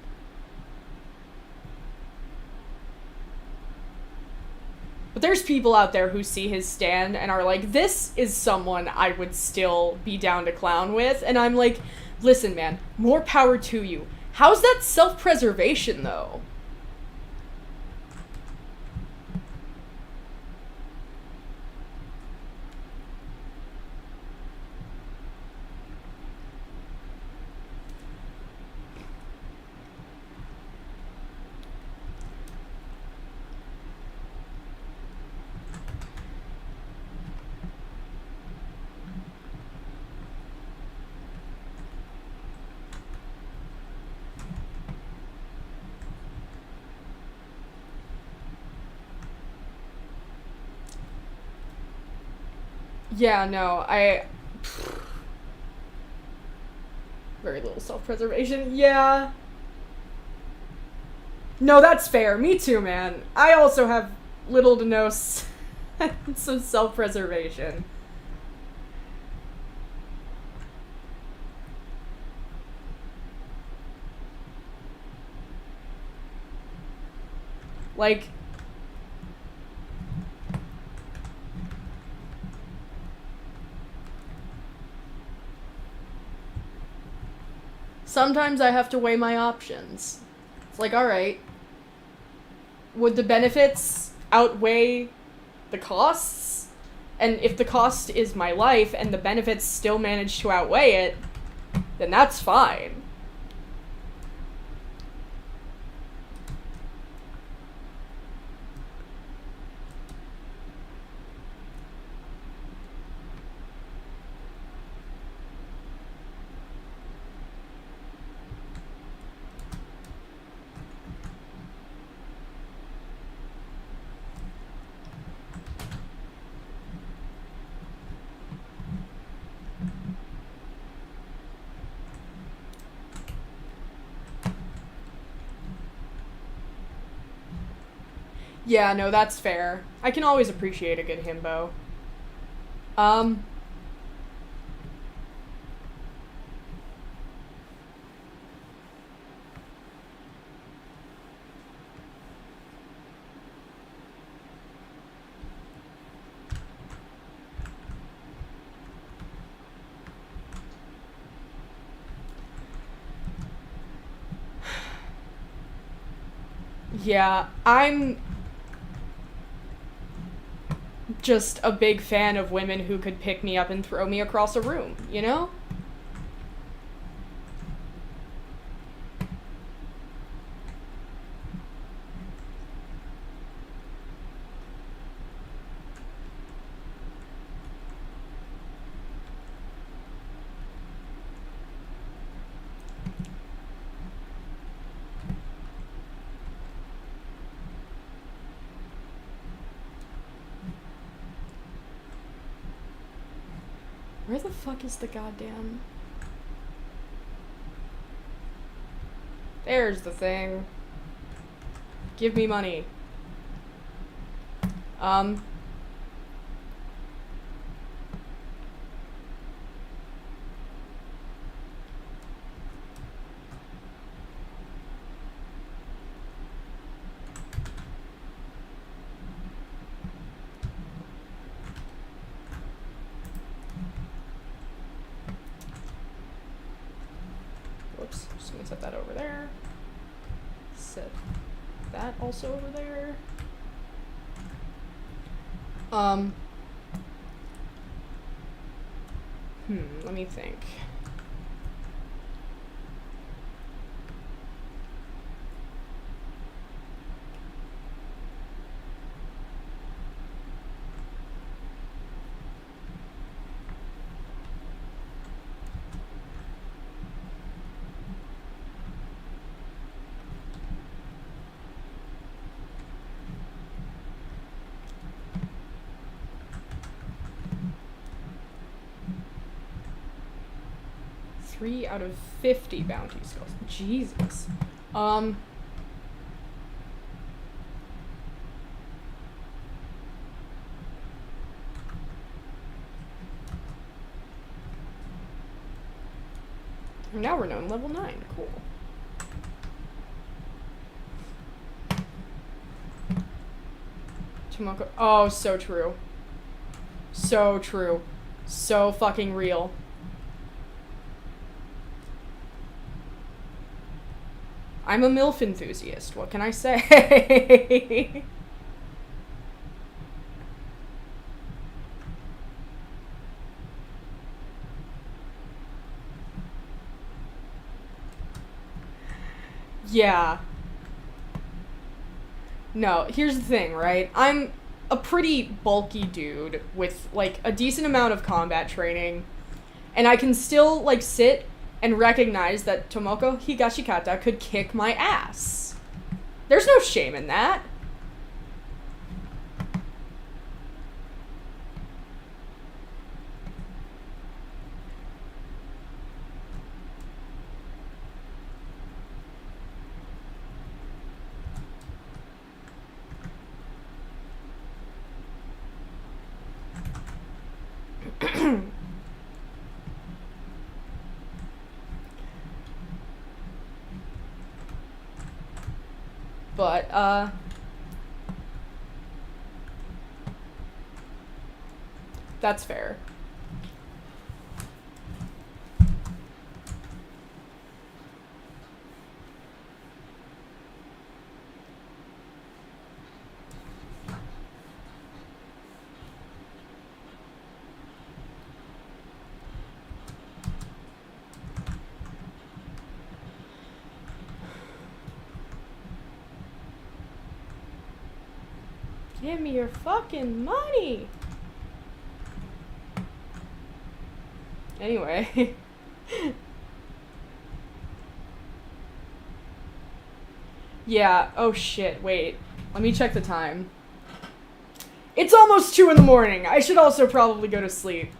[SPEAKER 2] But there's people out there who see his stand and are like, this is someone I would still be down to clown with. And I'm like, listen, man, more power to you. How's that self-preservation, though? Yeah, no, very little self-preservation. Yeah. No, that's fair. Me too, man. I also have little to no sense of self-preservation. Like, sometimes I have to weigh my options. It's like, alright, would the benefits outweigh the costs? And if the cost is my life and the benefits still manage to outweigh it, then that's fine. Yeah, no, that's fair. I can always appreciate a good himbo. Yeah, I'm just a big fan of women who could pick me up and throw me across a room, you know? Where the fuck is the goddamn... There's the thing. Give me money. Whoops, just gonna set that over there. Set that also over there. Let me think. Three out of 50 bounty skulls. Jesus. Now we're known level 9. Cool. Tomoko. Oh, so true. So true. So fucking real. I'm a MILF enthusiast. What can I say? Yeah. No, here's the thing, right? I'm a pretty bulky dude with, like, a decent amount of combat training, and I can still, like, sit and recognize that Tomoko Higashikata could kick my ass. There's no shame in that. But, that's fair. Give me your fucking money! Anyway. Yeah, oh shit, wait. Let me check the time. It's almost 2 in the morning. I should also probably go to sleep.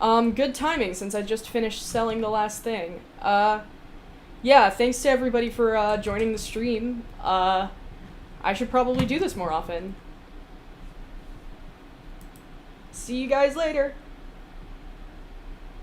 [SPEAKER 2] Good timing since I just finished selling the last thing. Yeah, thanks to everybody for, joining the stream. I should probably do this more often. See you guys later.